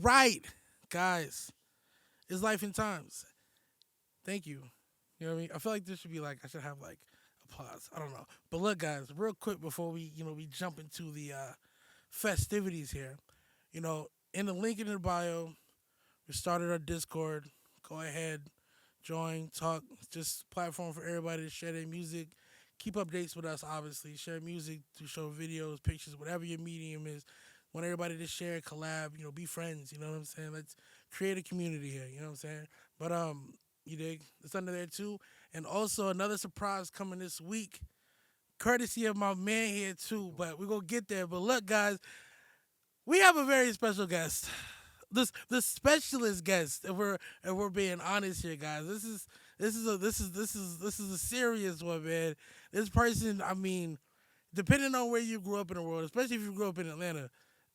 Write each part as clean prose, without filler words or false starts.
right, guys. It's Life in Times. Thank you. You know what I mean? I feel like this should be like I should have like applause. I don't know. But look, guys, real quick before we jump into the festivities here. In the link in the bio, we started our Discord. Go ahead, join, talk. Just platform for everybody to share their music. Keep updates with us, obviously. Share music, to show videos, pictures, whatever your medium is. Want everybody to share, collab, be friends, you know what I'm saying? Let's create a community here, you know what I'm saying? But you dig? It's under there too. And also another surprise coming this week, courtesy of my man here too. But we're gonna get there. But look, guys, we have a very special guest. The specialist guest. If we're being honest here, guys. This is a serious one, man. This person, I mean, depending on where you grew up in the world, especially if you grew up in Atlanta,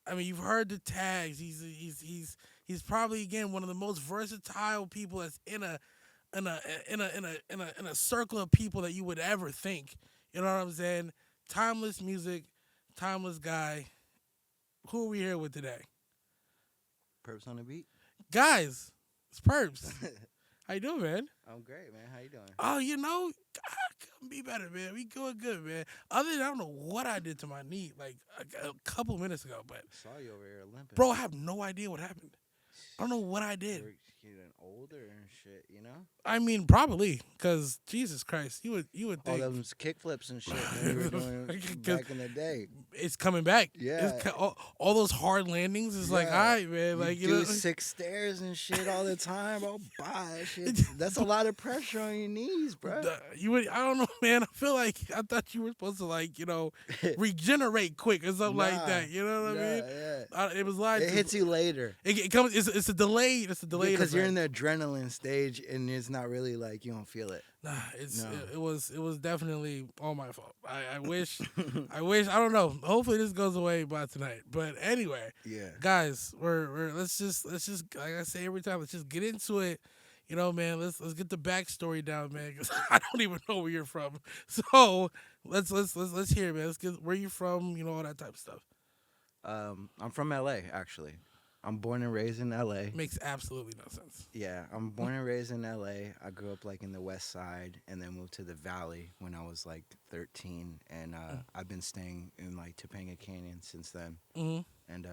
I mean, you've heard the tags. He's probably again one of the most versatile people that's in a circle of people that you would ever think. You know what I'm saying? Timeless music, timeless guy. Who are we here with today? Purps on the beat. Guys, it's Purps. How you doing, man? I'm great, man. How you doing? Oh, I couldn't be better, man. We going good, man. Other than I don't know what I did to my knee like a couple minutes ago, but Saw you over here limping. bro, I have no idea what happened. I don't know what I did. You're getting older and shit, you know? I mean, probably because Jesus Christ, you would All think those kick flips and shit that you were doing back in the day. it's coming back. Yeah. All those hard landings is like, all Yeah. right, man. Like You do 6 stairs and shit all the time, bro. Bye, shit. That's a lot of pressure on your knees, bro. You would. I don't know, man. I feel like I thought you were supposed to regenerate quick or something like Nah. that. You know what I mean? Yeah. It was like It hits you later. It comes. It's a delay. It's a delay Because you're in the adrenaline stage and it's not really like you don't feel it. Nah, No. it was definitely all my fault. I wish I wish I don't know. Hopefully this goes away by tonight. But anyway, Yeah. guys, we're let's just like I say every time, let's just get into it. Man, let's get the backstory down, man, because I don't even know where you're from. So let's hear it, man. Let's get where you from, all that type of stuff. I'm from LA, actually. I'm born and raised in LA. Makes absolutely no sense. Yeah, I'm born and raised in LA. I grew up like in the West Side and then moved to the Valley when I was like 13, and I've been staying in like Topanga Canyon since then. Mm-hmm. And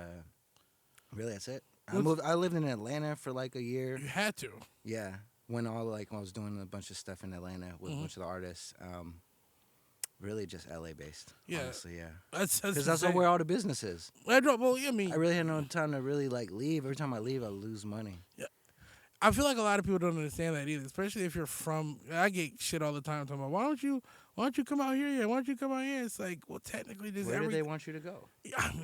really, that's it. I lived in Atlanta for like a year. You had to. Yeah, when I was doing a bunch of stuff in Atlanta with a bunch of the artists. Really just LA based. Yeah. Honestly, yeah. Because That's where all the business is. Well, I mean, I really had no time to really like leave. Every time I leave, I lose money. yeah. I feel like a lot of people don't understand that either, especially if you're from. I get shit all the time talking about why don't you come out here? Yeah, why don't you come out here? It's like, well, technically, there's Where do they want you to go?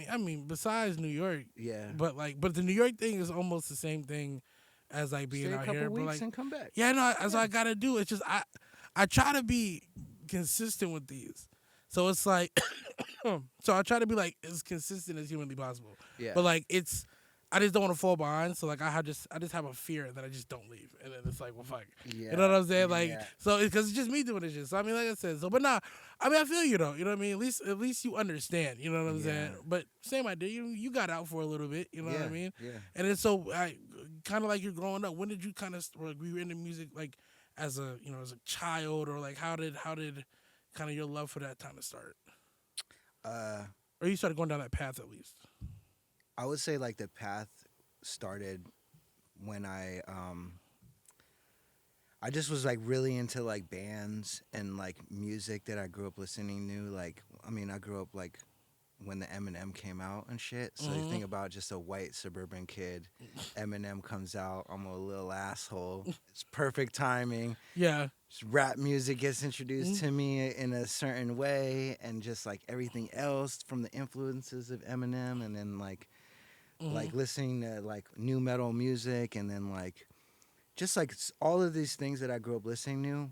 I mean, besides New York, Yeah. but the New York thing is almost the same thing as like being Stay a out couple here. weeks But like, and come back. yeah, no, that's what I gotta do. It's just I try to be consistent with these, so it's like, so I try to be like as consistent as humanly possible. Yeah. But like I just don't want to fall behind. So like I just have a fear that I just don't leave, and then it's like, well, fuck. Yeah. You know what I'm saying? Like, Yeah. so because it's just me doing this shit. So I mean, like I said, but nah. I mean, I feel you though. You know what I mean? At least you understand. You know what I'm saying? But same idea. You got out for a little bit. You know what I mean? Yeah. And then so I kind of like you're growing up. When did you kind of were you into music like as a child, or like how did kind of your love for that kind of start? Or you started going down that path at least? I would say like the path started when I just was like really into like bands and like music that I grew up listening to. Like, I mean, I grew up like when the Eminem came out and shit. So you think about just a white suburban kid. Eminem comes out. I'm a little asshole. It's perfect timing. Yeah. Just rap music gets introduced to me in a certain way, and just like everything else from the influences of Eminem, and then like listening to like new metal music, and then like just like all of these things that I grew up listening to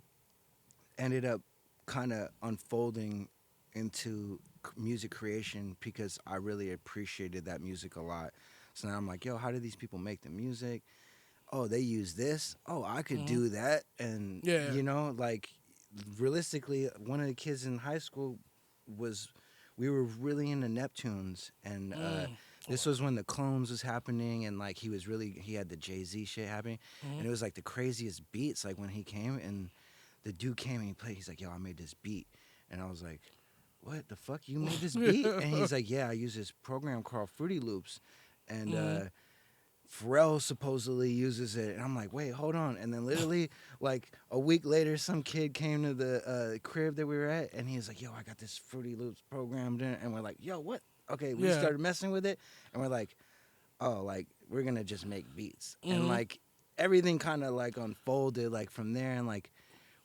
ended up kind of unfolding into music creation because I really appreciated that music a lot. So now I'm like, yo, how do these people make the music? Oh, they use this. Oh, I could do that. And, like realistically, one of the kids in high school we were really into Neptunes. And This was when the clones was happening, and like he had the Jay-Z shit happening, and it was like the craziest beats. Like when he came and the dude came and he played, he's like, "Yo, I made this beat," and I was like, "What the fuck? You made this beat?" And he's like, "Yeah, I use this program called Fruity Loops," and Pharrell supposedly uses it, and I'm like, "Wait, hold on!" And then literally, like a week later, some kid came to the crib that we were at, and he was like, "Yo, I got this Fruity Loops programmed in," and we're like, "Yo, what?" Okay, we started messing with it, and we're like, "Oh, like we're gonna just make beats," and like everything kind of like unfolded like from there, and like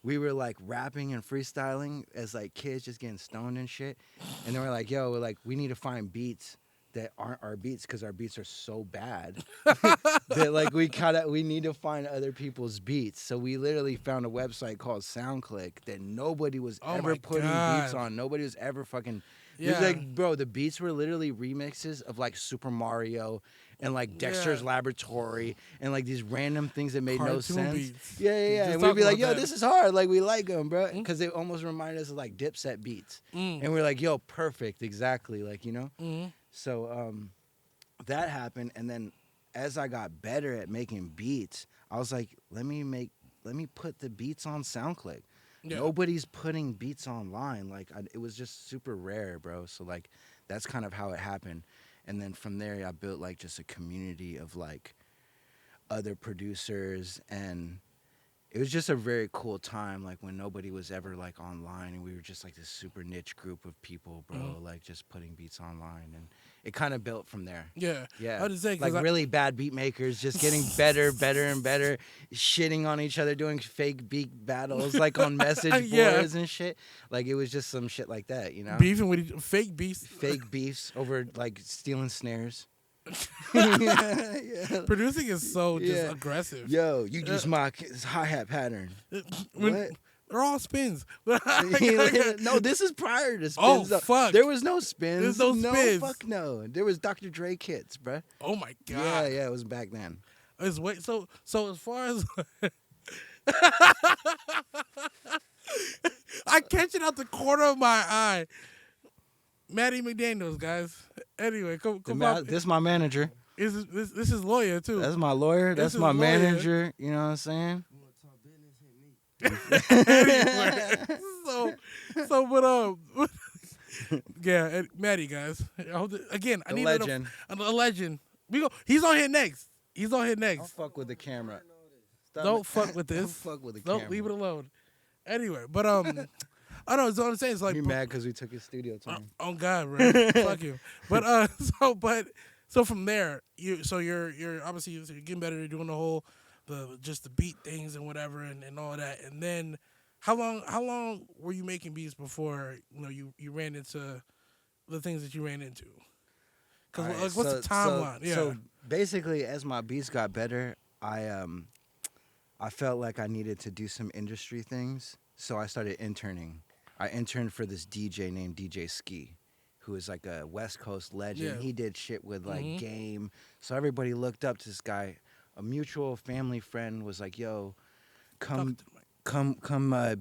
we were like rapping and freestyling as like kids just getting stoned and shit, and then we're like, "Yo, we need to find beats that aren't our beats because our beats are so bad that like we need to find other people's beats." So we literally found a website called SoundClick that nobody was ever putting beats on. Nobody was ever fucking. It was like, bro, the beats were literally remixes of like Super Mario and like Dexter's Laboratory and like these random things that made no sense. Beats. Yeah. And we'd be like, "Yo, this is hard. Like we like them, bro," because they almost remind us of like Dipset beats. And we're like, "Yo, perfect, exactly." Like, you know. So that happened, and then as I got better at making beats, I was like, let me put the beats on SoundClick. Nobody's putting beats online. Like it was just super rare, bro. So like that's kind of how it happened. And then from there, I built like just a community of like other producers, and it was just a very cool time, like when nobody was ever like online, and we were just like this super niche group of people, bro, like just putting beats online, and it kind of built from there. Yeah. I would say, like really bad beat makers just getting better and better, shitting on each other, doing fake beat battles like on message boards and shit. Like it was just some shit like that, you know? Beefing with fake beefs over like stealing snares. Producing is so just aggressive. Yo, you use my hi-hat pattern. What? They're all spins. No, this is prior to spins. Oh, fuck. There was no spins. There's no spins. No, fuck no. There was Dr. Dre kits, bruh. Oh, my God. Yeah, it was back then. So as far as... I catch it out the corner of my eye. Maddie McDaniels, guys. Anyway, come on. This is my manager. This is lawyer, too. That's my lawyer. That's my manager. You know what I'm saying? Anyway, yeah, Maddie, guys. Again, I need a legend. He's on here next. Don't fuck with the camera. Don't fuck with this. Don't fuck with the camera. Don't leave it alone. Anyway, but I know what I'm saying. It's like you mad because we took his studio time. Oh God, bro. Fuck you. But so from there, you're obviously you're getting better. You're doing the whole just the beat things and whatever and all that. And then how long were you making beats before you ran into the things that you ran into? Because what's the timeline? So basically, as my beats got better, I felt like I needed to do some industry things, so I started interning. I interned for this DJ named DJ Ski, who is like a West Coast legend. He did shit with like Game, so everybody looked up to this guy. A mutual family friend was like, "Yo, come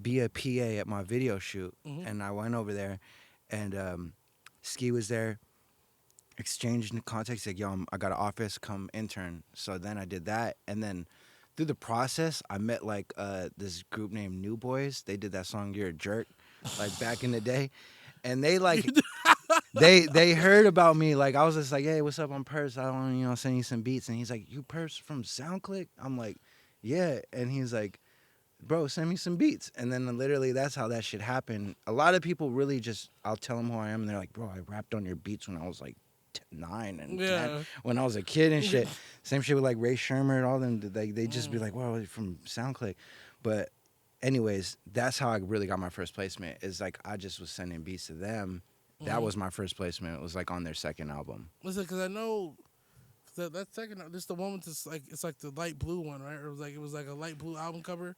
be a PA at my video shoot," and I went over there, and Ski was there. Exchanged contacts, like, "Yo, I got an office, come intern." So then I did that, and then through the process, I met like this group named New Boys. They did that song "You're a Jerk," like back in the day, and they like they heard about me. Like I was just like, "Hey, what's up? I'm Purps. I want to send you some beats." And he's like, "You Purps from SoundClick?" I'm like, "Yeah," and he's like, "Bro, send me some beats." And then literally that's how that shit happened. A lot of people really just, I'll tell them who I am, and they're like, "Bro, I rapped on your beats when I was like 9 and 10 when I was a kid and shit." Same shit with like Ray Shermer and all them. They just be like, "Well, from SoundClick." But anyways, that's how I really got my first placement. Is like I just was sending beats to them. That was my first placement. It was like on their second album. Listen, because I know that second, this the one with this like it's like the light blue one, right? Or it was like a light blue album cover.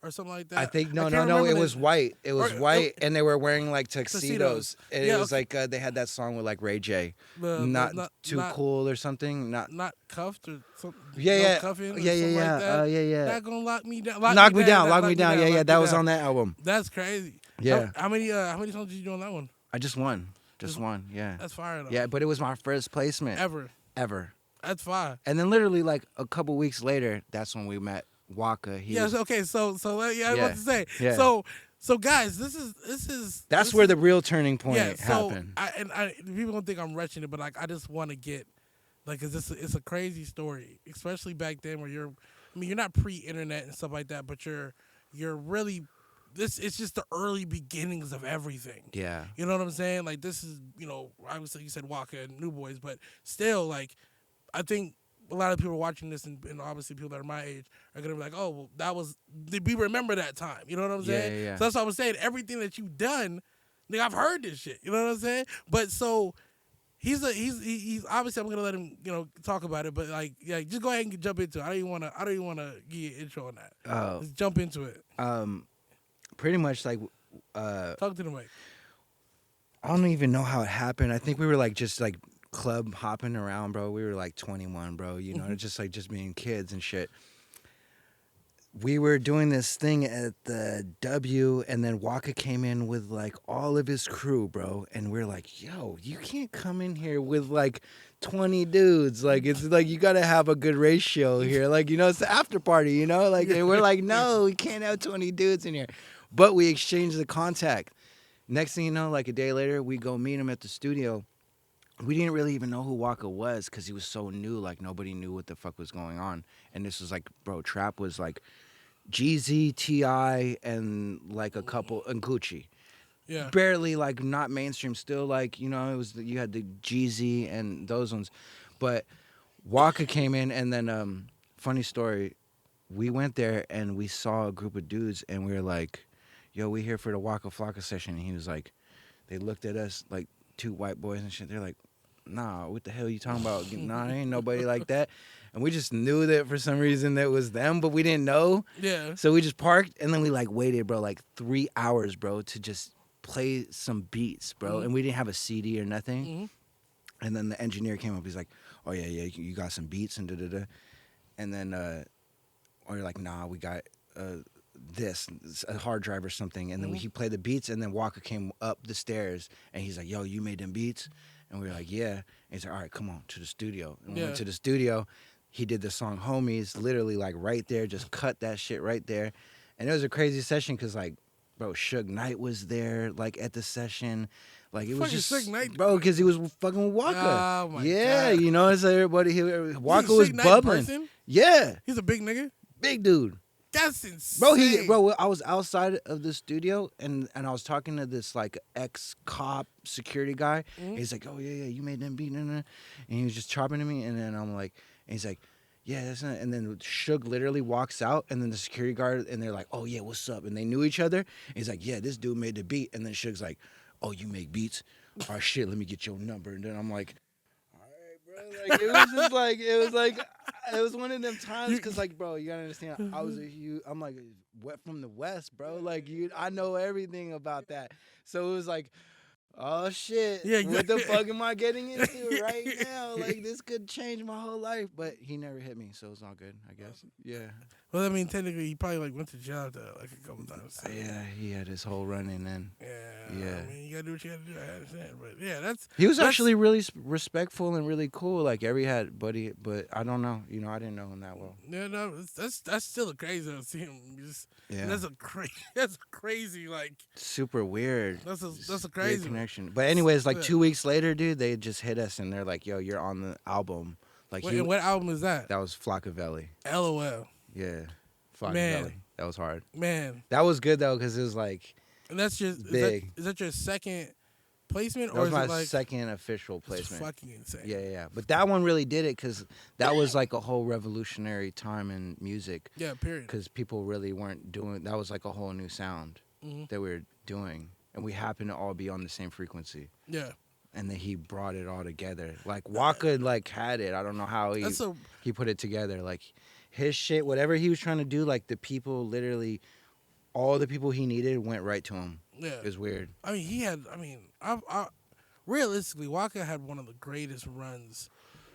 Or something like that. I think no. It was white. It was white, and they were wearing like tuxedos. And it was like they had that song with like Ray J, not too cool or something. Not cuffed or something. Yeah. Cuffing or yeah. Like that. Yeah. Not gonna lock me down. Lock me down. Yeah. That was on that album. That's crazy. Yeah. How many songs did you do on that one? I just won. Just one. Yeah. That's fire though. Yeah, but it was my first placement Ever. That's fire. And then literally like a couple weeks later, that's when we met Waka. Okay. So yeah, I was about to say. Yeah. So guys, this is that's where the real turning point happened. I people don't think I'm rushing it, but like I just want to get like, cause it's a crazy story, especially back then where you're not pre-internet and stuff like that, but you're really it's just the early beginnings of everything. Yeah. You know what I'm saying? Like this is, obviously you said Waka and New Boys, but still like I think a lot of people watching this and obviously people that are my age are gonna be like, oh, well, that was we remember that time. You know what I'm saying? Yeah. So that's what I was saying. Everything that you've done, like, I've heard this shit. You know what I'm saying? But so he's obviously I'm gonna let him talk about it. But like just go ahead and jump into it. I don't even wanna give you an intro on that. Just jump into it. Pretty much like talk to the mic. I don't even know how it happened. I think we were like just like club hopping around, bro. We were like 21, bro. You know, just being kids and shit. We were doing this thing at the W, and then Waka came in with like all of his crew, bro. And we're like, yo, you can't come in here with like 20 dudes. Like, it's like you gotta have a good ratio here. Like, it's the after party, Like, and we're like, no, we can't have 20 dudes in here. But we exchanged the contact. Next thing you know, like a day later, we go meet him at the studio. We didn't really even know who Waka was because he was so new. Like, nobody knew what the fuck was going on. And this was like, bro, trap was like Jeezy, T.I., and like a couple, and Gucci. Yeah. Barely, like, not mainstream. Still, like, it was, you had the Jeezy and those ones. But Waka came in, and then, funny story, we went there and we saw a group of dudes, and we were like, yo, we here for the Waka Flocka session. And he was like, they looked at us like two white boys and shit. They're like, nah, what the hell are you talking about? Nah, there ain't nobody like that. And we just knew that for some reason that was them, but we didn't know. Yeah. So we just parked, and then we like waited, bro, like 3 hours, bro, to just play some beats, bro. Mm-hmm. And we didn't have a CD or nothing. Mm-hmm. And then the engineer came up. He's like, oh, yeah, you got some beats and da-da-da. And then we're like, nah, we got this, a hard drive or something. And then he played the beats, and then Waka came up the stairs, and he's like, yo, you made them beats? And we were like, yeah. And he's like, all right, come on, to the studio. And we went to the studio. He did the song Homies, literally like right there, just cut that shit right there. And it was a crazy session because, like, bro, Suge Knight was there, like, at the session. Like, it was just, Suge Knight, bro, because he was fucking Waka. Oh, my God. God. So everybody, Waka was bubbling. Person? Yeah. He's a big nigga? Big dude. That's insane. Bro, I was outside of the studio and I was talking to this like ex-cop security guy. And he's like, oh yeah, you made them beat, and he was just chopping to me, and then I'm like, and he's like, yeah, that's not. And then Suge literally walks out, and then the security guard, and they're like, oh yeah, what's up? And they knew each other. And he's like, yeah, this dude made the beat, and then Suge's like, oh, you make beats? All right, shit, let me get your number. And then I'm like, like, it was just like, it was one of them times because, like, bro, you gotta understand, I'm like, from the West, bro. Like, I know everything about that. So it was like, oh shit, what the fuck am I getting into right now? Like, this could change my whole life. But he never hit me, so it's all good, I guess. Yeah. Well, I mean, technically, he probably like went to jail after like a couple times. So. Yeah, he had his whole run-in then. Yeah. I mean, you gotta do what you gotta do. I understand, but yeah, he was actually really respectful and really cool. Like every had buddy, but I don't know. I didn't know him that well. Yeah, no, that's still a crazy to see him. That's a crazy like super weird. That's a crazy weird connection. But anyways, like 2 weeks later, dude, they just hit us and they're like, "Yo, you're on the album." Like, what album is that? That was Flockavelli. LOL. Yeah, Flockavelli. That was hard. Man, that was good though because it was like. And that's just big. Is that your second placement, or is my it like second official placement? That's fucking insane. Yeah. But that one really did it because that was like a whole revolutionary time in music. Yeah, period. Because people really weren't doing. That was like a whole new sound that we were doing, and we happened to all be on the same frequency. Yeah. And then he brought it all together. Like Waka, like had it. I don't know how he put it together. Like his shit, whatever he was trying to do. Like the people, literally, all the people he needed went right to him. Yeah, it was weird. I mean, he had. I mean, I realistically, Waka had one of the greatest runs,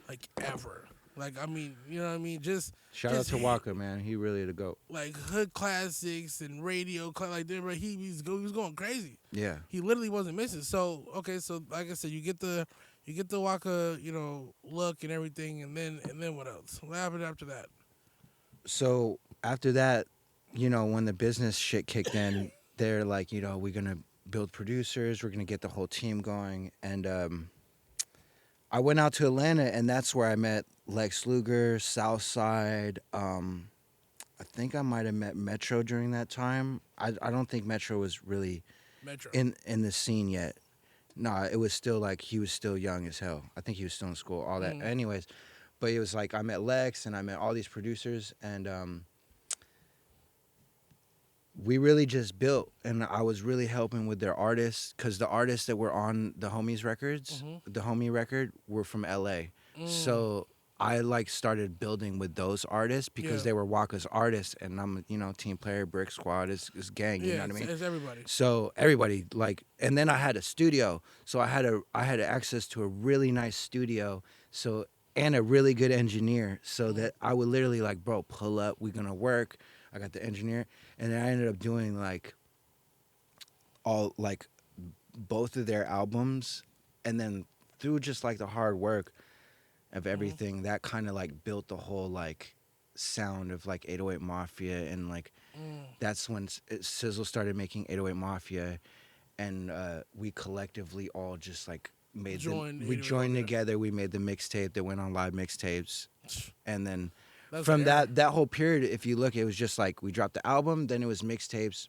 like ever. Like I mean, you know what I mean? Shout out Just to Walker, man. He really the goat. like hood classics and like that. But he was going crazy. Yeah. He literally wasn't missing. So okay, so like I said, you get the Waka, look and everything, and then what else? What happened after that? So after that, when the business shit kicked in, they're like, we're gonna build producers, we're gonna get the whole team going, and I went out to Atlanta, and that's where I met Lex Luger, Southside. I think I might have met Metro during that time. I don't think Metro was really Metro. in the scene yet. Nah, it was still like he was still young as hell. I think he was still in school, all that. Anyways, but it was like I met Lex and I met all these producers, and we really just built. And I was really helping with their artists, because the artists that were on the Homies records, the Homie record, were from LA. So I like started building with those artists because they were Waka's artists, and I'm team player, Brick Squad is gang, you know what I mean? It's everybody. So everybody like, and then I had a studio, so I had access to a really nice studio, so, and a really good engineer, so that I would literally like, bro, pull up, we're gonna work. I got the engineer, and then I ended up doing like all like both of their albums, and then through just like the hard work of everything, that kind of like built the whole like sound of like 808 Mafia, and like that's when Sizzle started making 808 Mafia, and we collectively all just like we joined together. We made the mixtape that went on live mixtapes, and then from that whole period, if you look, it was just like we dropped the album, then it was mixtapes,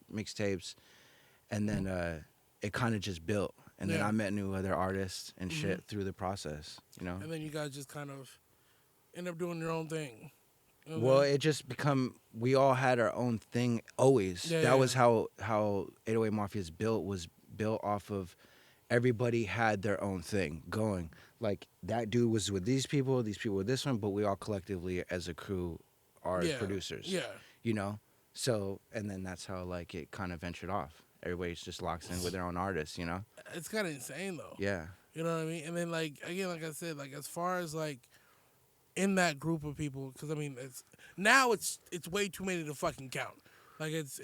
and then it kind of just built. And then I met new other artists and shit through the process, And then you guys just kind of end up doing your own thing. Well, it just we all had our own thing always. That was how 808 Mafia was built off of everybody had their own thing going. Like that dude was with these people with this one, but we all collectively as a crew are producers. Yeah. So, and then that's how like it kind of ventured off. Everybody's just locks in with their own artists, It's kind of insane though. Yeah. You know what I mean? And then like again, like I said, like as far as like in that group of people, because I mean it's way too many to fucking count. Like it's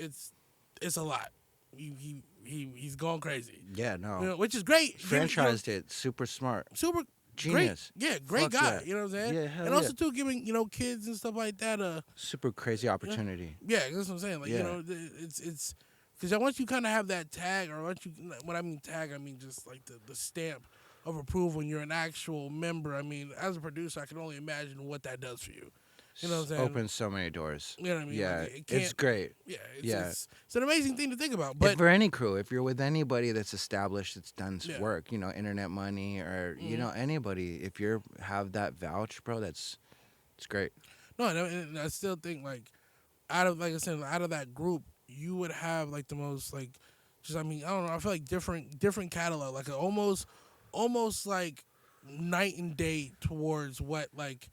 a lot. He's gone crazy. Yeah, no. Which is great. Franchised it. Super smart. Super genius. Great. Yeah, great Fuck guy. yeah. You know what I'm saying? Yeah, hell and also yeah. too giving kids and stuff like that super crazy opportunity. Yeah, that's what I'm saying. Like it's because once you kind of have that tag, or once you, when I mean tag, I mean just like the stamp of approval, and you're an actual member. I mean, as a producer, I can only imagine what that does for you. You know what I'm saying? Opens so many doors. You know what I mean? Yeah, like it's great. Yeah, it's an amazing thing to think about. But for any crew, if you're with anybody that's established, that's done work, Internet Money, or anybody, if you have that vouch, bro, it's great. No, and I still think like out of that group, you would have like the most like just I mean I don't know, I feel like different catalog, like almost like night and day towards what like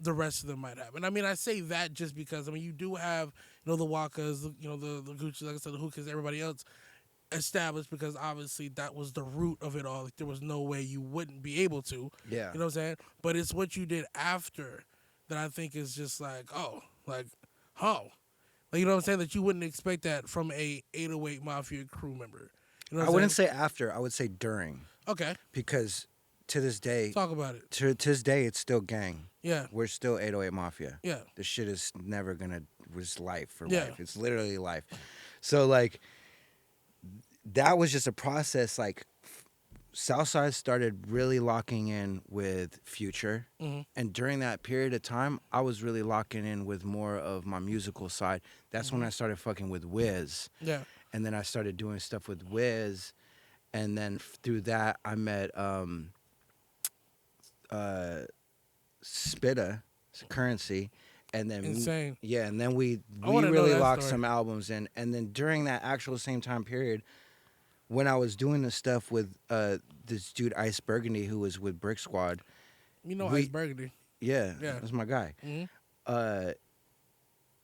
the rest of them might have. And I mean I say that just because I mean you do have the Wakas, the Gucci's, like I said, the Hookahs, everybody else established, because obviously that was the root of it all. Like there was no way you wouldn't be able to. Yeah. You know what I'm saying? But it's what you did after that I think is just like, like you know what I'm saying, that you wouldn't expect that from a 808 Mafia crew member. You know what I wouldn't say after, I would say during. Okay. Because to this day, talk about it. To this day, it's still gang. Yeah. We're still 808 Mafia. Yeah. This shit is never gonna was life for life. It's literally life. So like that was just a process. Like Southside started really locking in with Future, and during that period of time, I was really locking in with more of my musical side. That's when I started fucking with Wiz. Yeah. And then I started doing stuff with Wiz, and then through that I met Spitta, Currency, and then Insane. and then we really locked some albums in, and then during that actual same time period, when I was doing the stuff with this dude Ice Burgundy, who was with Brick Squad. Ice Burgundy. Yeah, that's my guy.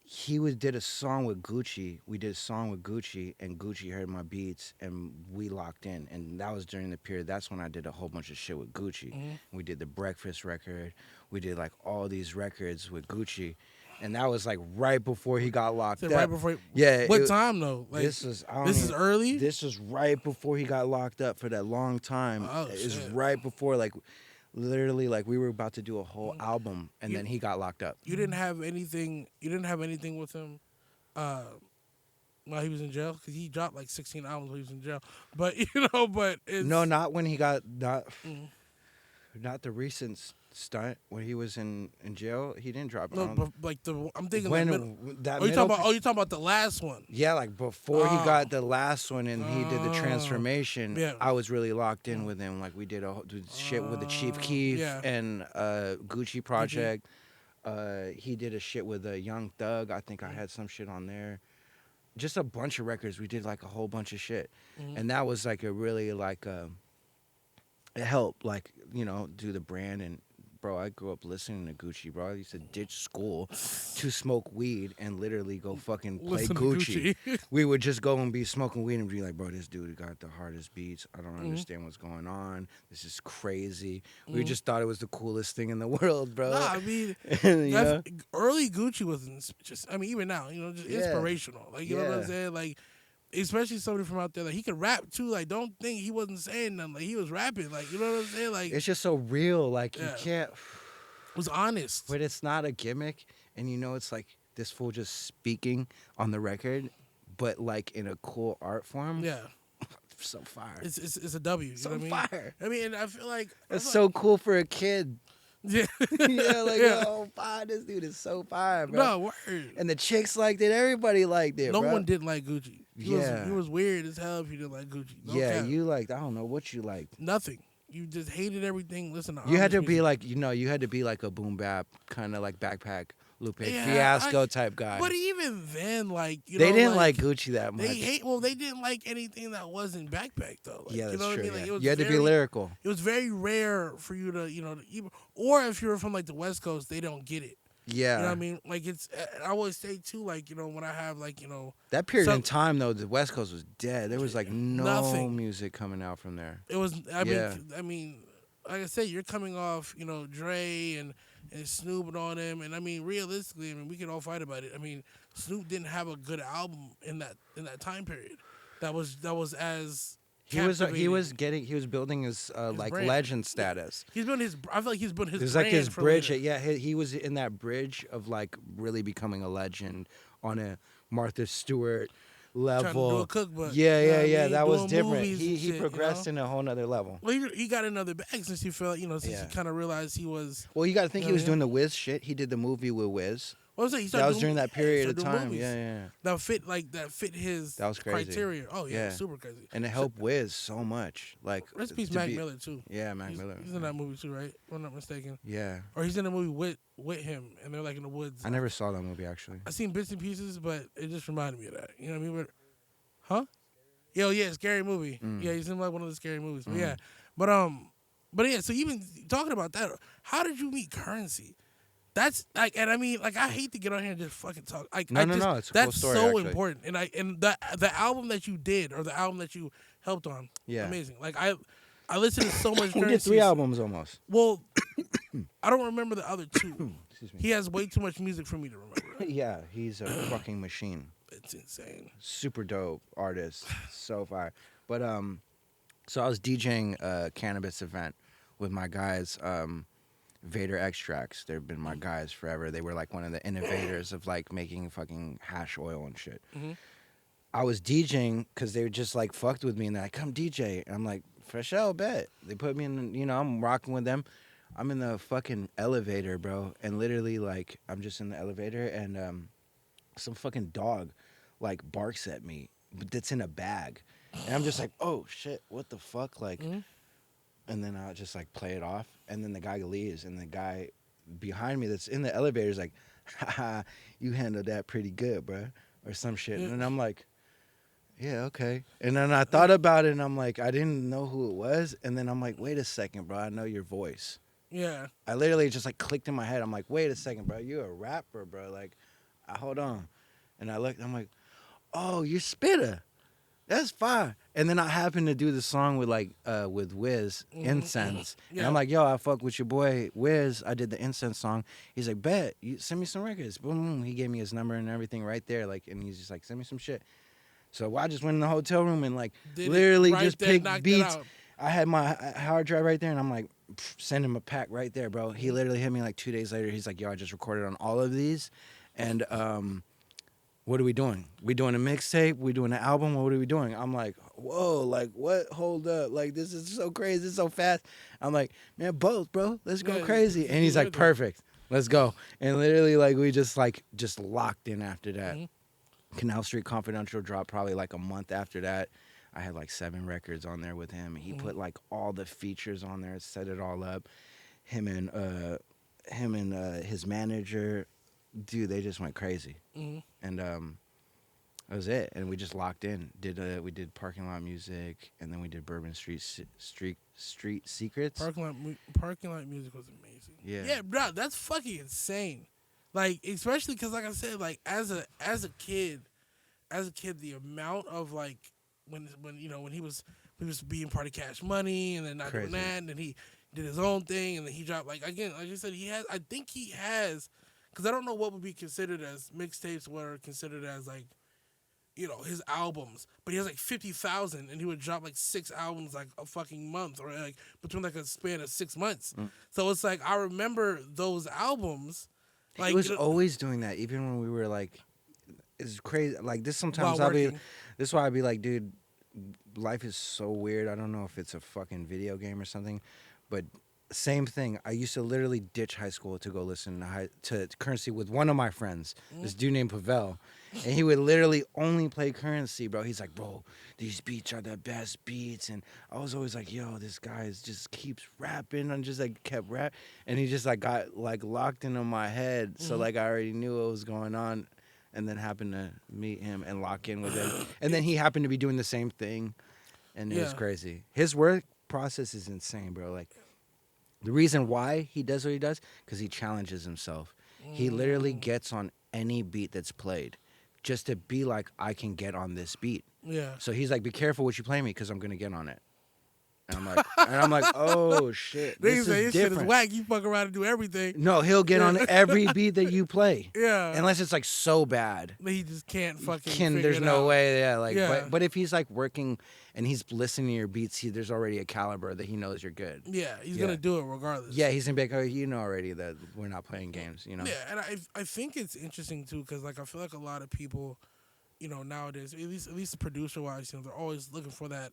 did a song with Gucci. We did a song with Gucci, and Gucci heard my beats, and we locked in. And that was during the period. That's when I did a whole bunch of shit with Gucci. Mhm. We did the Breakfast record. We did like all these records with Gucci, and that was like right before he got locked So up. right before. Yeah. What time though? Like This was I don't this is even- early. This was right before he got locked up for that long time. Oh, It was shit. right before, like, literally, like we were about to do a whole album, and You- then he got locked up. You didn't have anything. You didn't have anything with him. While he was in jail, because he dropped like 16 albums while he was in jail. But but it's No, not when he got Mm. not the recent stunt when he was in jail. He didn't drop. no, but like I'm thinking when the middle. that Oh, you middle talking about? Oh, you talking about the last one? Yeah, like before he Oh. got the last one and he did the Oh. transformation. Yeah. I was really locked in with him. Like we did did shit with the Chief Keef yeah. and Gucci Project. He did a shit with a Young Thug. I think I had some shit on there. Just a bunch of records. We did like a whole bunch of shit, Mhm. and that was like a really like it helped like do the brand. And bro, I grew up listening to Gucci, bro. I used to ditch school to smoke weed and literally go fucking play Listen to Gucci. We would just go and be smoking weed and be like, bro, this dude got the hardest beats. I don't understand what's going on. This is crazy. We just thought it was the coolest thing in the world, bro. Nah, I mean, Yeah. early Gucci was just. I mean, even now, just Yeah. inspirational. Like you know what I'm Yeah. saying? Like, especially somebody from out there, like he could rap too. Like, don't think he wasn't saying nothing. Like he was rapping. Like you know what I'm saying? Like It's just so real. Like you Yeah. can't. was honest. But it's not a gimmick, and it's like this fool just speaking on the record, but like in a cool art form. Yeah, So fire. it's a W. You so know what I mean? fire. I mean, and I feel like It's so cool for a kid. yeah. Yeah, like Yeah. oh, fire! This dude is so fire, bro. No word. And the chicks liked it. Everybody liked it. No bro. one didn't like Gucci. Yeah. He was weird as hell if you didn't like Gucci. No Yeah, cap. you liked. I don't know what you liked. Nothing. You just hated everything. Listen to You had Amish to be music. like, you had to be like a boom bap kind of like backpack Lupe Yeah, Fiasco type guy. But even then, like they didn't like Gucci that much. They didn't like anything that wasn't backpack though. Like, Yeah, that's you know true. What I mean? Like, Yeah. it was You had to be very- lyrical. It was very rare for you to even, or if you're from like the West Coast, they don't get it. Yeah. You know what I mean? Like it's, I always say too, like when I have like That period So- in time, though, the West Coast was dead. There was like no Nothing. music coming out from there. it was. Yeah. I mean, like I said, you're coming off Dre and Snoop and all them, and I mean realistically, I mean we can all fight about it. I mean Snoop didn't have a good album in that time period. That was as He was captivating. building his like brand. legend status. He's building his. I feel like he's building his. It was like brand his for bridge. later. Yeah, he was in that bridge of like really becoming a legend on a Martha Stewart level. Trying to do a cookbook. Yeah, you know what I yeah. mean? That was Doing different. movies He and shit, progressed in a whole nother level. Well, he got another bag since he felt, since Yeah. he kind of realized he was. Well, you got to think You he know was what I doing the Wiz shit. He did the movie with Wiz. What was it? He That started was doing- during that yeah, period of started doing time. movies Yeah. That fit his That was crazy. criteria. Oh yeah, Yeah. super crazy. And it helped Wiz so much. Like Rest in peace, to Mac be- Miller too. Yeah, Mac He's, Miller. he's in that movie too, right? If I'm not mistaken. Yeah. Or he's in a movie with him, and they're like in the woods. I never saw that movie actually. I seen bits and pieces, but it just reminded me of that. You know what I mean? Huh? Yeah, scary movie. Yeah, he's in like one of the scary movies. But yeah, but yeah. So even talking about that, how did you meet Currency? That's like, and I mean, like, I hate to get on here and just fucking talk. Like, No, it's a cool that's story, so actually. important. And the album that you did, or the album that you helped on, Yeah. amazing. Like I listened to so much. We did Currency. 3 albums almost. Well, I don't remember the other 2. Excuse me. He has way too much music for me to remember. Yeah, he's a fucking machine. It's insane. Super dope artist. So fire. But so I was DJing a cannabis event with my guys, Vader Extracts. They've been my guys forever. They were like one of the innovators of like making fucking hash oil and shit. I was DJing because they just like fucked with me and they're like, come DJ. And I'm like, for sure, bet. They put me in, I'm rocking with them. I'm in the fucking elevator, bro. And literally like, I'm just in the elevator and some fucking dog like barks at me, but that's in a bag. And I'm just like, oh shit, what the fuck? Like, and then I'll just like play it off. And then the guy leaves and the guy behind me that's in the elevator is like, haha, you handled that pretty good, bro. Or some shit. And I'm like, yeah, okay. And then I thought about it and I'm like, I didn't know who it was. And then I'm like, wait a second, bro, I know your voice. Yeah. I literally just like clicked in my head. I'm like, wait a second, bro, you're a rapper, bro. Like, Hold on. And I looked, I'm like, oh, you're Spitter. That's fire. And then I happened to do the song with with Wiz, Incense. And Yeah. I'm like, yo, I fuck with your boy Wiz. I did the Incense song. He's like, bet, you send me some records. Boom. He gave me his number and everything right there. Like, and he's just like, send me some shit. So I just went in the hotel room and like Did it literally right just there, picked knocked it beats. out. I had my hard drive right there, and I'm like, send him a pack right there, bro. He Mm-hmm. literally hit me like 2 days later. He's like, yo, I just recorded on all of these, and what are we doing? We doing a mixtape? We doing an album? What are we doing? I'm like, whoa, like what? Hold up, like this is so crazy, this is so fast. I'm like, man, both, bro. Let's go Yeah, crazy. And he's like, perfect. Let's go. And literally, like we just locked in after that. Mm-hmm. Canal Street Confidential dropped probably like a month after that. I had like 7 records on there with him. He put like all the features on there, set it all up. Him and his manager, dude, they just went crazy. Mm-hmm. And that was it. And we just locked in. We did Parking Lot Music, and then we did Bourbon Street Secrets. Parking lot music was amazing. Yeah. bro, that's fucking insane. Like, especially because, like I said, like as a kid, the amount of like when he was being part of Cash Money and then not Crazy. doing that, and then he did his own thing, and then he dropped like again, like you said, I think he has, because I don't know what would be considered as mixtapes, what are considered as like, his albums, but he has like 50,000, and he would drop like 6 albums like a fucking month, or like between like a span of 6 months. So it's like I remember those albums. Like, He was always doing that, even when we were like, it's crazy. Like this sometimes while I'll be, working. this is why I'd be like, dude, life is so weird. I don't know if it's a fucking video game or something, but same thing. I used to literally ditch high school to go listen to Currency with one of my friends, this dude named Pavel, and he would literally only play Currency, bro. He's like, bro, these beats are the best beats, and I was always like, yo, this guy just keeps rapping, and just like kept rap, and he just like got like locked into my head, so like I already knew what was going on. And then happened to meet him and lock in with him. And then he happened to be doing the same thing. And it was crazy. His work process is insane, bro. Like, the reason why he does what he does, because he challenges himself. He literally gets on any beat that's played just to be like, I can get on this beat. Yeah. So he's like, be careful what you play me, because I'm going to get on it. And I'm like, oh shit, this is shit is different. whack. You fuck around and do everything. No, he'll get on every beat that you play. Yeah. Unless it's like so bad. He just can't fucking. figure There's it no out. way, yeah. Like, Yeah. but if he's like working and he's listening to your beats, there's already a caliber that he knows you're good. Yeah, he's gonna do it regardless. Yeah, he's gonna be like, oh, you know already that we're not playing games, you know. Yeah, and I think it's interesting too, because like I feel like a lot of people, nowadays, at least producer wise, they're always looking for that.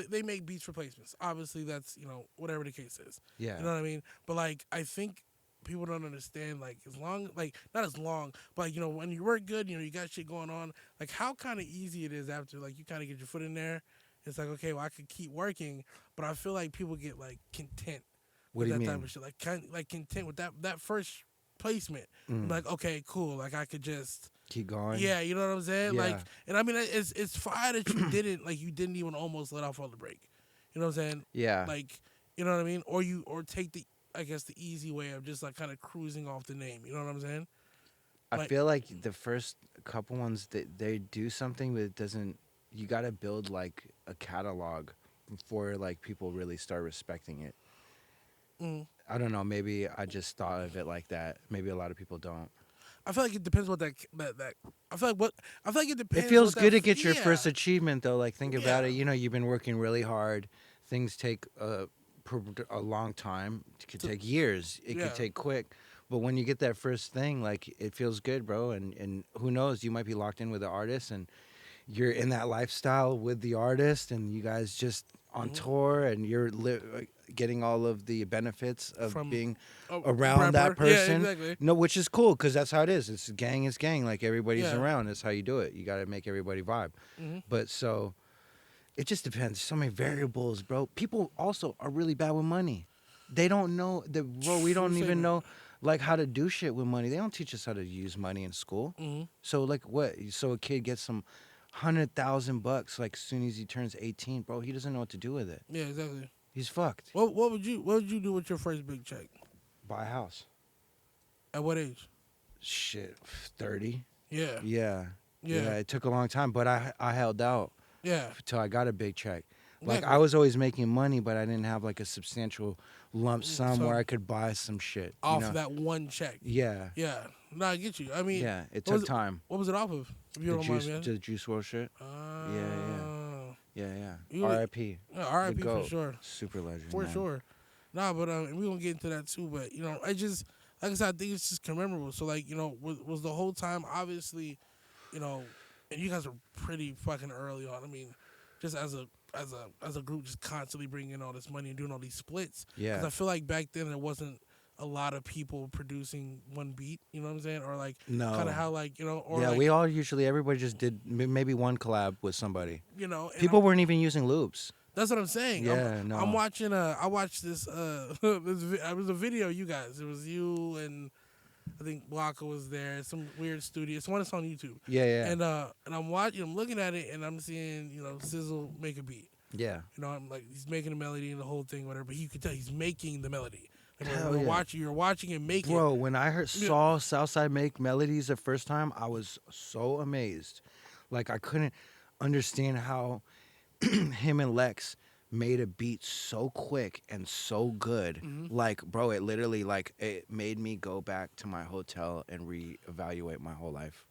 They make beats replacements. Obviously, that's whatever the case is. Yeah. You know what I mean? But like I think people don't understand, like, as long, like, not as long, but like, when you work good, you got shit going on, like how kind of easy it is after like you kind of get your foot in there. It's like, okay, well, I could keep working, but I feel like people get like content What with do you that mean? type of shit, like content with that first placement. Like, okay, cool, like I could just keep going. yeah, you know what I'm saying? Yeah. Like, and I mean, it's fine that you didn't even almost let off on the break. You know what I'm saying? Yeah. Like, you know what I mean? Or take the, I guess, the easy way of just like kind of cruising off the name. You know what I'm saying? I feel like the first couple ones that they do something, but it doesn't. You got to build like a catalog before like people really start respecting it. I don't know. Maybe I just thought of it like that. Maybe a lot of people don't. I feel like it depends what that. I feel like it depends. It feels what good that, to get your yeah. first achievement, though. Like, think about it. Yeah. You've been working really hard. Things take a long time. It could take years. It could take quick. But when you get that first thing, like, it feels good, bro. And who knows? You might be locked in with the artist, and you're in that lifestyle with the artist, and you guys just on tour, and you're getting all of the benefits of being around that person. Yeah, exactly. No, which is cool, because that's how it is. It's gang is gang. Like, everybody's Yeah. around. That's how you do it. You got to make everybody vibe. But so it just depends. So many variables, bro. People also are really bad with money. They don't know we don't even know like how to do shit with money. They don't teach us how to use money in school. So like what? So a kid gets some $100,000 like as soon as he turns 18, bro. He doesn't know what to do with it. Yeah, exactly. He's fucked. What would you do with your first big check? Buy a house. At what age? shit, 30. Yeah. Yeah. Yeah. It took a long time, but I held out Yeah. till I got a big check. Like I Exactly. was always making money, but I didn't have like a substantial lump sum where So I could buy some shit. You off know? that one check. Yeah. Yeah. No, I get you. I mean, Yeah. It what was took time. what was it off of? If you The don't mind me juice, asking. the Juice WRLD shit. Yeah. Yeah. You, R.I.P. yeah, The R.I.P. for GOAT. sure. Super legend. For man. sure. Nah, but we gonna get into that too. But I just like I said, I think it's just commemorable. So like was the whole time obviously, you know, and you guys are pretty fucking early on. I mean, just as a group, just constantly bringing in all this money and doing all these splits. Yeah. Because I feel like back then there wasn't a lot of people producing one beat. You know what I'm saying? Or like No. kind of how like or Yeah, like, we all usually everybody just did maybe one collab with somebody. and People weren't even using loops. that's what I'm saying. Yeah, no. I'm watching. I watched this. It was a video. You guys. It was you and I think Blanca was there. Some weird studio. It's one that's on YouTube. Yeah. And I'm watching. I'm looking at it and I'm seeing Sizzle make a beat. Yeah. I'm like he's making a melody and the whole thing, whatever. But you can tell he's making the melody. Like, Hell yeah. You're watching him make it. Bro, when I saw Southside make melodies the first time, I was so amazed. Like I couldn't understand how him and Lex made a beat so quick and so good. Mhm. Like, bro, it literally like it made me go back to my hotel and reevaluate my whole life.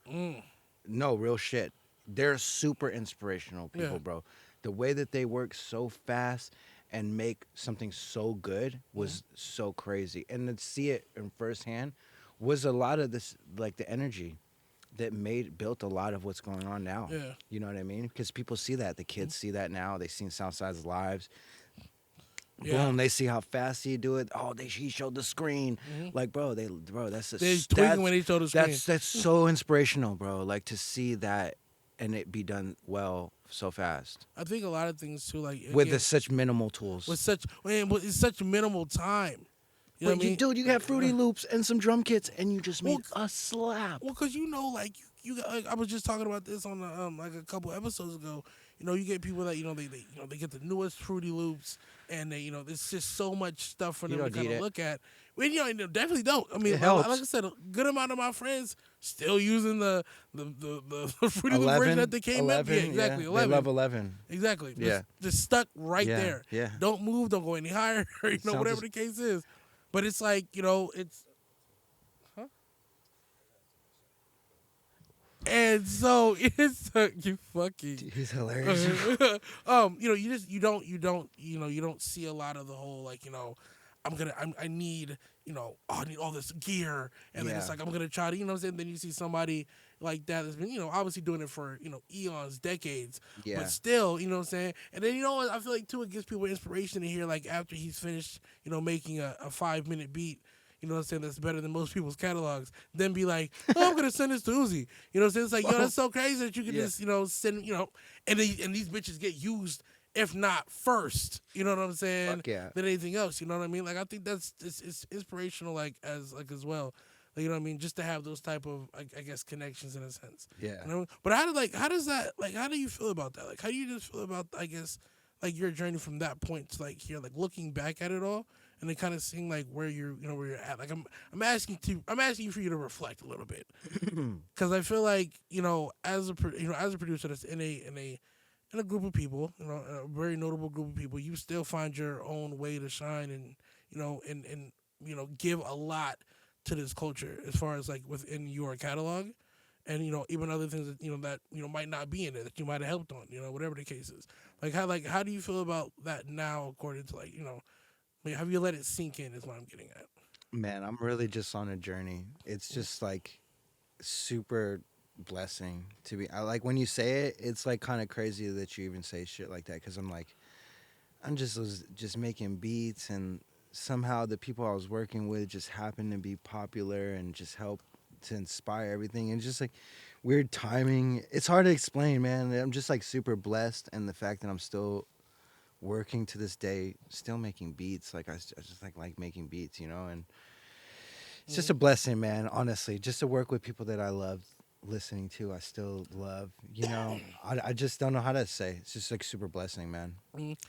No, real shit. They're super inspirational people, Yeah. bro. The way that they work so fast and make something so good was so crazy. And to see it in firsthand was a lot of this, like the energy that built a lot of what's going on now. Yeah. You know what I mean? Because people see that. The kids see that now. They've seen Southside's lives. Yeah. Boom, they see how fast he do it. Oh, he showed the screen. Like, bro, that's They tweaking when they show the screen. that's so inspirational, bro. Like to see that and it be done well so fast I think a lot of things too, like with such minimal tools. it's such minimal time. You know what I mean? Dude, you have Fruity Loops and some drum kits, and you just made Well, a slap. Well, cause like like, I was just talking about this on the, like a couple episodes ago. You get people that they get the newest Fruity Loops, and they there's just so much stuff for them to don't kind need of it. look at. Well, they definitely don't. I mean, It like helps. I said, a good amount of my friends still using the Fruity Loop 11, version that they came up. Yeah, 11, exactly. yeah. 11. They love 11. Exactly. Yeah. Just stuck right Yeah, there. yeah. Don't move. Don't go any higher. Sounds Whatever the case is. But it's like it's. Huh? And so it's you fucking. He's hilarious. You don't see a lot of the whole like I need I need all this gear, and then it's Yeah. like I'm gonna try to what I'm saying. Then you see somebody like that that's been obviously doing it for eons, decades, Yeah. but still what I'm saying. And then what I feel like too, it gives people inspiration to hear like after he's finished making a 5-minute beat. You know what I'm saying? That's better than most people's catalogs. Then be like, oh, I'm gonna send this to Uzi. You know what I'm saying? It's like, that's so crazy that you can Yeah. just, send, and these bitches get used, if not first. You know what I'm saying? Fuck yeah. Than anything else. You know what I mean? Like I think it's inspirational, like as well. Like, you know what I mean? Just to have those type of I guess connections in a sense. Yeah. But how do you feel about that? Like how do you just feel about I guess like your journey from that point to like here, like looking back at it all? And then kind of seeing like where you're at. Like I'm asking you for you to reflect a little bit, because I feel like as a producer that's in a group of people, a very notable group of people, you still find your own way to shine and give a lot to this culture as far as like within your catalog, and even other things that might not be in it that you might have helped on, whatever the case is. How do you feel about that now, according to have you let it sink in is what I'm getting at. Man, I'm really just on a journey. It's just like super blessing to be. I like when you say it, it's like kind of crazy that you even say shit like that, because I'm just making beats, and somehow the people I was working with just happened to be popular and just help to inspire everything, and just like weird timing. It's hard to explain, man. I'm just like super blessed, and the fact that I'm still working to this day, still making beats. Like I just like making beats, and it's just a blessing, man. Honestly, just to work with people that I love listening to, I still love. I just don't know how to say. It's just like super blessing, man.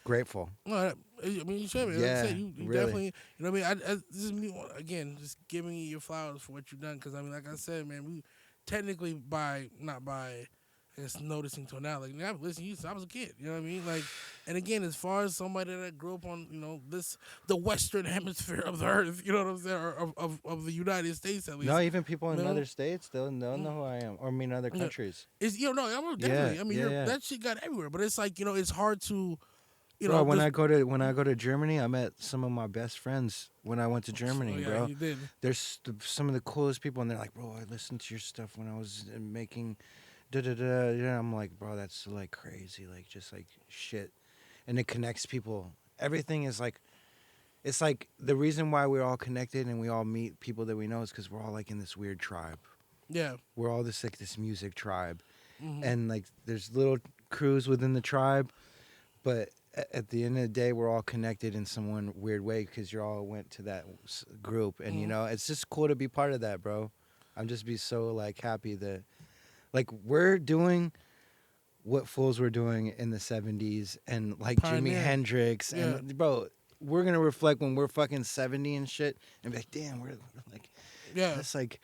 Grateful. Well, I mean, you should. Like I Yeah, said, you really. definitely, you know what I mean. This is me again, just giving you your flowers for what you've done. Because I mean, like I said, man, we technically by not by, I guess noticing till now, like I've listened to you since I was a kid. You know what I mean? Like, and again, as far as somebody that grew up on, this the Western Hemisphere of the Earth, you know what I'm saying, or of the United States at No, least. even people You in know, other states they'll know who I am, or I mean other yeah. countries. It's no, I'm Yeah, definitely. I mean, yeah, yeah. that shit got everywhere, but it's like it's hard to, Bro, when just. I go to Germany, I met some of my best friends when I went to Oh Germany, yeah, bro. you did. Some of the coolest people, and they're like, bro, I listened to your stuff when I was making, da da da. Yeah, I'm like, bro, that's like crazy, like just like shit, and it connects people. Everything is like, it's like the reason why we're all connected and we all meet people that we know is because we're all like in this weird tribe. Yeah. We're all this music tribe, Mm-hmm. and like there's little crews within the tribe, but at the end of the day, we're all connected in some one weird way because you all went to that group, and Mm-hmm. it's just cool to be part of that, bro. I'm just be so like happy that like we're doing what fools were doing in the '70s, and like Jimi Pioneering. Hendrix, Yeah. and bro, we're gonna reflect when we're fucking 70 and shit, and be like, damn, we're like, Yeah. that's like.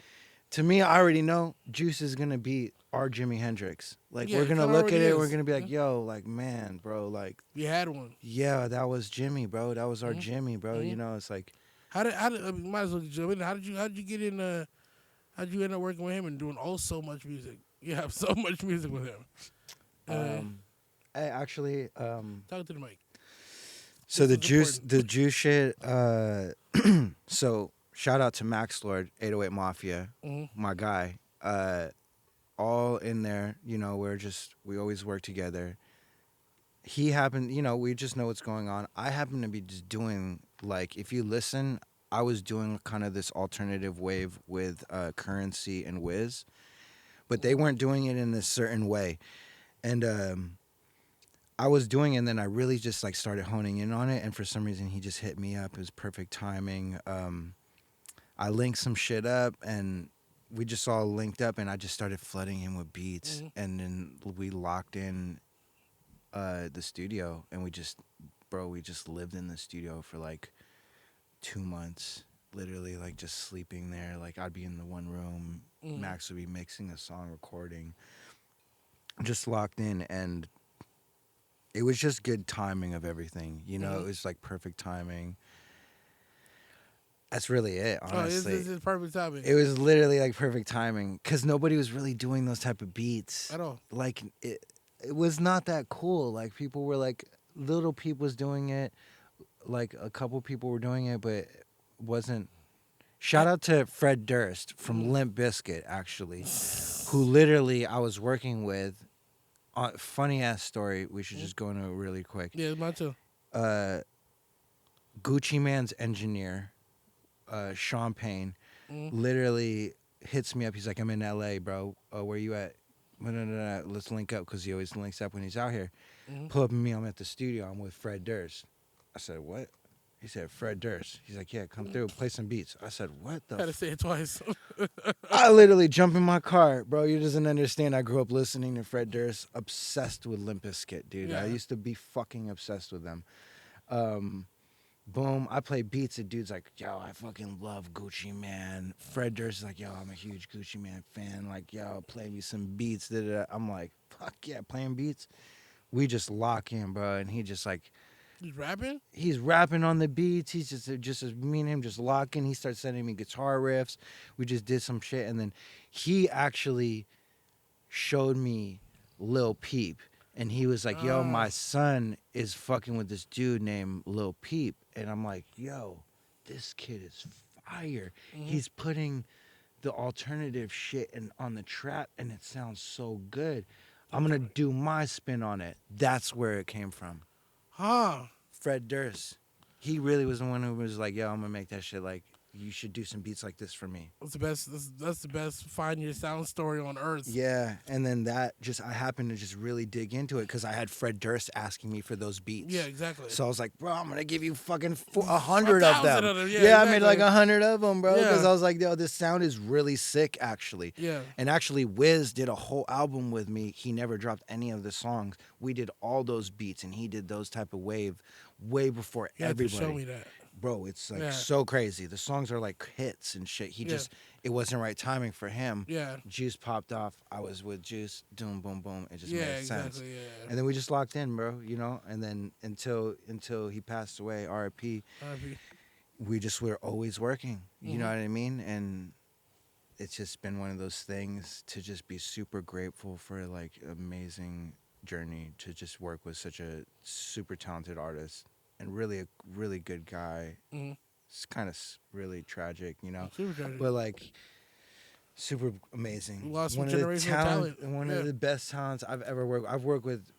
To me, I already know Juice is gonna be our Jimi Hendrix. Like Yeah. we're It gonna kind of look at already it, and we're is. gonna be Yeah. like, yo, like man, bro, like We had one. yeah, that was Jimmy, bro. That was our Mm-hmm. Jimmy, bro. Mm-hmm. It's like How did I mean, might as well jump in. How did you get in? How did you end up working with him and doing oh so much music? You have so much music with him. um I actually Talk to the mic. so This is important. the juice shit so shout out to Max Lord 808 Mafia, Mm-hmm. my guy. All in there, we always work together. He happened, we just know what's going on. I happen to be just doing, like, if you listen, I was doing kind of this alternative wave with Currency and Wiz, but they weren't doing it in a certain way. And I was doing it, and then I really just like started honing in on it. And for some reason, he just hit me up. It was perfect timing. I linked some shit up, and we just all linked up, and I just started flooding him with beats. Mm-hmm. And then we locked in the studio, and we just lived in the studio for like 2 months, literally, like just sleeping there. Like I'd be in the one room, Mm-hmm. Max would be mixing a song, recording, just locked in, and it was just good timing of everything. Mm-hmm. It was like perfect timing. That's really it, Oh, this honestly. is perfect timing. It was literally like perfect timing because nobody was really doing those type of beats. At all. Like it was not that cool. Like people were like, Little Peep was doing it, like a couple people were doing it, but it wasn't. Shout out to Fred Durst from Limp Bizkit, actually, who literally I was working with. Funny ass story. We should just go into it really quick. Yeah, mine too. Gucci Man's engineer, Sean Payne, Mm-hmm. literally hits me up. He's like, I'm in LA, bro. Where you at? No. Let's link up, because he always links up when he's out here. Mm-hmm. Pull up with me. I'm at the studio. I'm with Fred Durst. I said, what? He said, Fred Durst. He's like, yeah, come through, play some beats. I said, what the Had to say it twice. I literally jump in my car. Bro, you doesn't understand. I grew up listening to Fred Durst, obsessed with Limp Bizkit, dude. Yeah. I used to be fucking obsessed with them. Boom, I play beats, and dude's like, yo, I fucking love Gucci Man. Fred Durst is like, yo, I'm a huge Gucci Man fan. Like, yo, play me some beats. Da-da-da. I'm like, fuck yeah, playing beats. We just lock in, bro, and he just like, He's rapping? he's rapping on the beats. He's just me and him just locking. He starts sending me guitar riffs. We just did some shit, and then he actually showed me Lil Peep, and he was like, yo, my son is fucking with this dude named Lil Peep. And I'm like, yo, this kid is fire. Mm-hmm. He's putting the alternative shit on the trap, and it sounds so good. I'm going to do my spin on it. That's where it came from. Huh. Fred Durst. He really was the one who was like, yo, I'm going to make that shit like, you should do some beats like this for me. That's the best. That's the best find your sound story on earth. Yeah, and then I happened to just really dig into it because I had Fred Durst asking me for those beats. Yeah, exactly. So I was like, bro, I'm gonna give you fucking 100 of 1,000 them. of them, yeah, I exactly. made like 100 of them, bro, because Yeah. I was like, yo, this sound is really sick, actually. Yeah. And actually, Wiz did a whole album with me. He never dropped any of the songs. We did all those beats, and he did those type of wave way before You have to show everybody. me that. Bro, it's like Yeah. so crazy. The songs are like hits and shit. He Yeah. just, it wasn't right timing for him. Yeah. Juice popped off. I was with Juice. Doom, boom, boom. It just Yeah. made sense. Exactly. Yeah. And then we just locked in, bro. You know. And then until he passed away, R.I.P. R.I.P. We just were always working. You know Mhm. what I mean? And it's just been one of those things to just be super grateful for like amazing journey to just work with such a super talented artist and really a really good guy. Mhm. It's kind of really tragic, you know, Super tragic. but like super amazing. Lost some One of the generational talent. one Yeah. of the best talents I've ever worked. I've worked with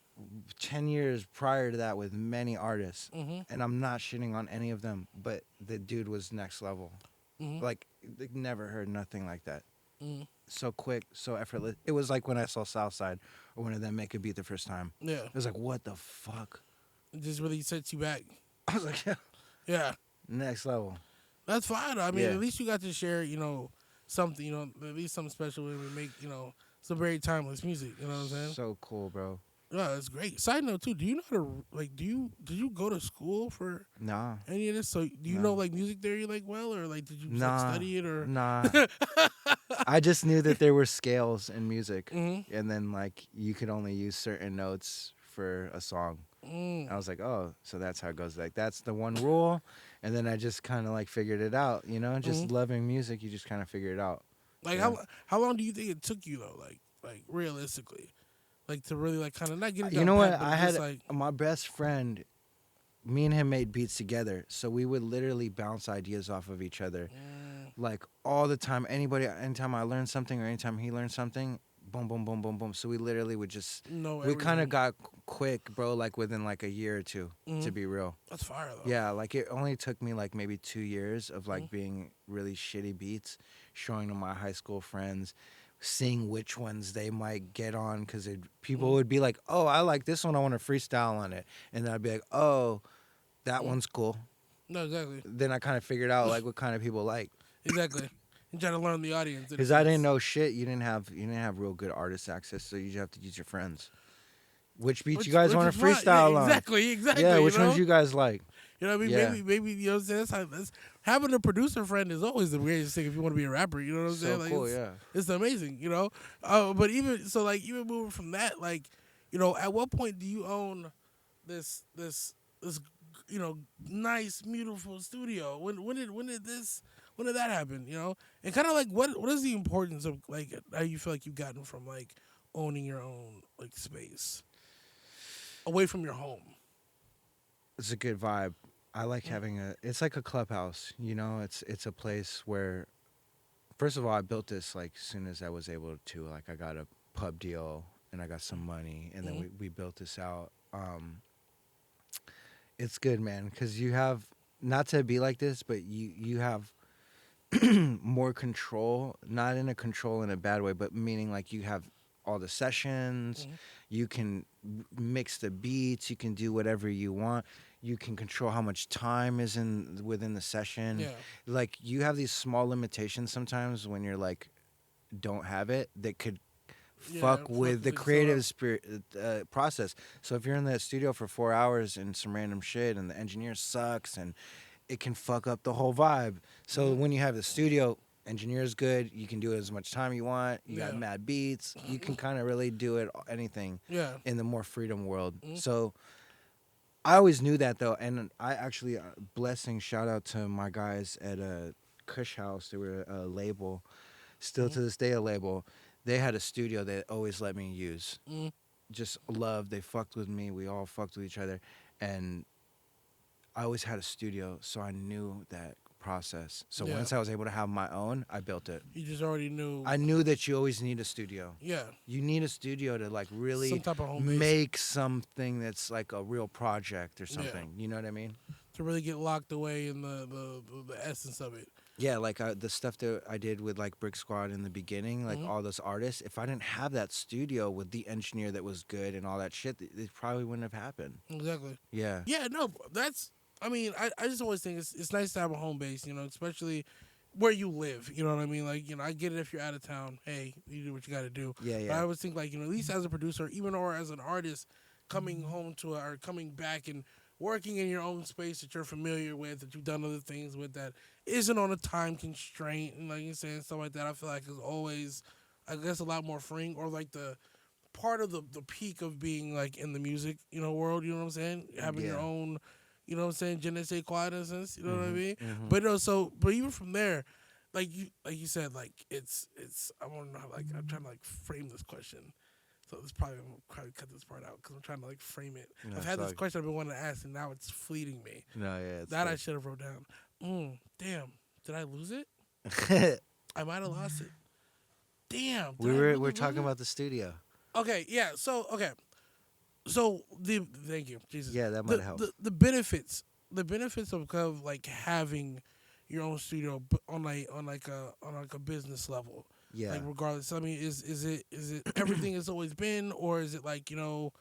10 years prior to that with many artists, Mhm. and I'm not shitting on any of them, but the dude was next level. Mhm. Like never heard nothing like that. Mhm. So quick, so effortless. It was like when I saw Southside or one of them make a beat the first time. Yeah. It was like, what the fuck? It just really sets you back. I was like, yeah, Yeah. next level. That's fine. I mean, Yeah. at least you got to share, something, at least something special and we make, some very timeless music. You know what I'm saying? So cool, bro. Yeah, that's great. Side note too, do you know how to did you go to school for Nah. any of this? So do you No. know like music theory like well, or like did you like, Nah. study it or? Nah. I just knew that there were scales in music, Mm-hmm. and then like you could only use certain notes for a song. Mm. I was like, oh, so that's how it goes. Like that's the one rule, and then I just kind of like figured it out. You know, just loving music, you just kind of figure it out. Like Yeah. how long do you think it took you though? Like realistically, like to really like kind of not get it down. You know what? pat, but I had just, like, my best friend. Me and him made beats together, so we would literally bounce ideas off of each other, like all the time. Anytime I learned something, or anytime he learned something, boom, boom, boom, boom, boom. So we literally would just, know we kind everything. of got quick, bro. Like within like a year or two, to be real. That's fire though. Yeah, like it only took me like maybe 2 years of like being really shitty beats, showing to my high school friends, seeing which ones they might get on, because people would be like, oh, I like this one, I want to freestyle on it, and then I'd be like, oh, that one's cool. No, exactly. Then I kind of figured out like what kind of people like, Exactly. And try to learn the audience. because I didn't know shit. You didn't have real good artist access, so you just have to use your friends. Which beats you guys want to freestyle on? Exactly. Yeah, which ones you guys like? You know what I mean? Yeah. Maybe you know what I'm saying? That's having a producer friend is always the greatest thing if you want to be a rapper. You know what I'm saying? So Like, cool, it's, yeah. it's amazing, you know? But even moving from that, like, at what point do you own this nice, beautiful studio? When did that happen, And kind of like what is the importance of like how you feel like you've gotten from like owning your own like space away from your home? It's a good vibe. I like having it's like a clubhouse, it's a place where, first of all, I built this like as soon as I was able to, like I got a pub deal and I got some money, and then we built this out. It's good, man, because you have, not to be like this, but you have more control, not in a bad way, but meaning like you have all the sessions, you can mix the beats, you can do whatever you want. You can control how much time is within the session. Yeah. Like you have these small limitations sometimes when you're like don't have it, that could fuck with the creative spirit process. So if you're in the studio for 4 hours and some random shit and the engineer sucks, and it can fuck up the whole vibe. So when you have the studio, engineer's good, you can do it as much time you want, you got mad beats, you can kind of really do it anything in the more freedom world. So I always knew that though, and I actually, blessing, shout out to my guys at Kush House. They were a label, still to this day a label. They had a studio that always let me use. Just love, they fucked with me, we all fucked with each other, and I always had a studio, so I knew that process. So once I was able to have my own, I built it. You just already knew. I knew that you always need a studio. Yeah. You need a studio to like really Some type of home base. make something that's like a real project or something. You know what I mean? To really get locked away in the essence of it. Yeah, like the stuff that I did with like Brick Squad in the beginning, like all those artists, if I didn't have that studio with the engineer that was good and all that shit, it probably wouldn't have happened. Exactly. Yeah. Yeah, no, I mean, I just always think it's nice to have a home base, especially where you live. You know what I mean? Like, I get it if you're out of town. Hey, you do what you got to do. Yeah, But I always think like, at least as a producer, even or as an artist, coming home or coming back and working in your own space that you're familiar with, that you've done other things with, that isn't on a time constraint, and like you said, stuff like that. I feel like is always, I guess, a lot more freeing, or like the part of the peak of being like in the music, world. You know what I'm saying? Having your Yeah. own, you know what I'm saying, je ne sais quoi in a sense. You know what I Mhm. mean? Mhm. But but even from there, like you said, like it's I want to know how, like, I'm trying to like frame this question. So this probably I'm gonna probably cut this part out because I'm trying to like frame it. No, I've it's had this like question I've been wanting to ask, and now it's fleeting me. no, yeah, it's That I like should have wrote down. Damn, did I lose it? I might have lost it. Damn, did I we're really lose talking it? about the studio. Okay, yeah. So okay, so the thank you, Jesus. Yeah, that might The help. the benefits of like having your own studio on like a business level. Yeah, Like regardless, I mean, is it everything it's always been, or is it like or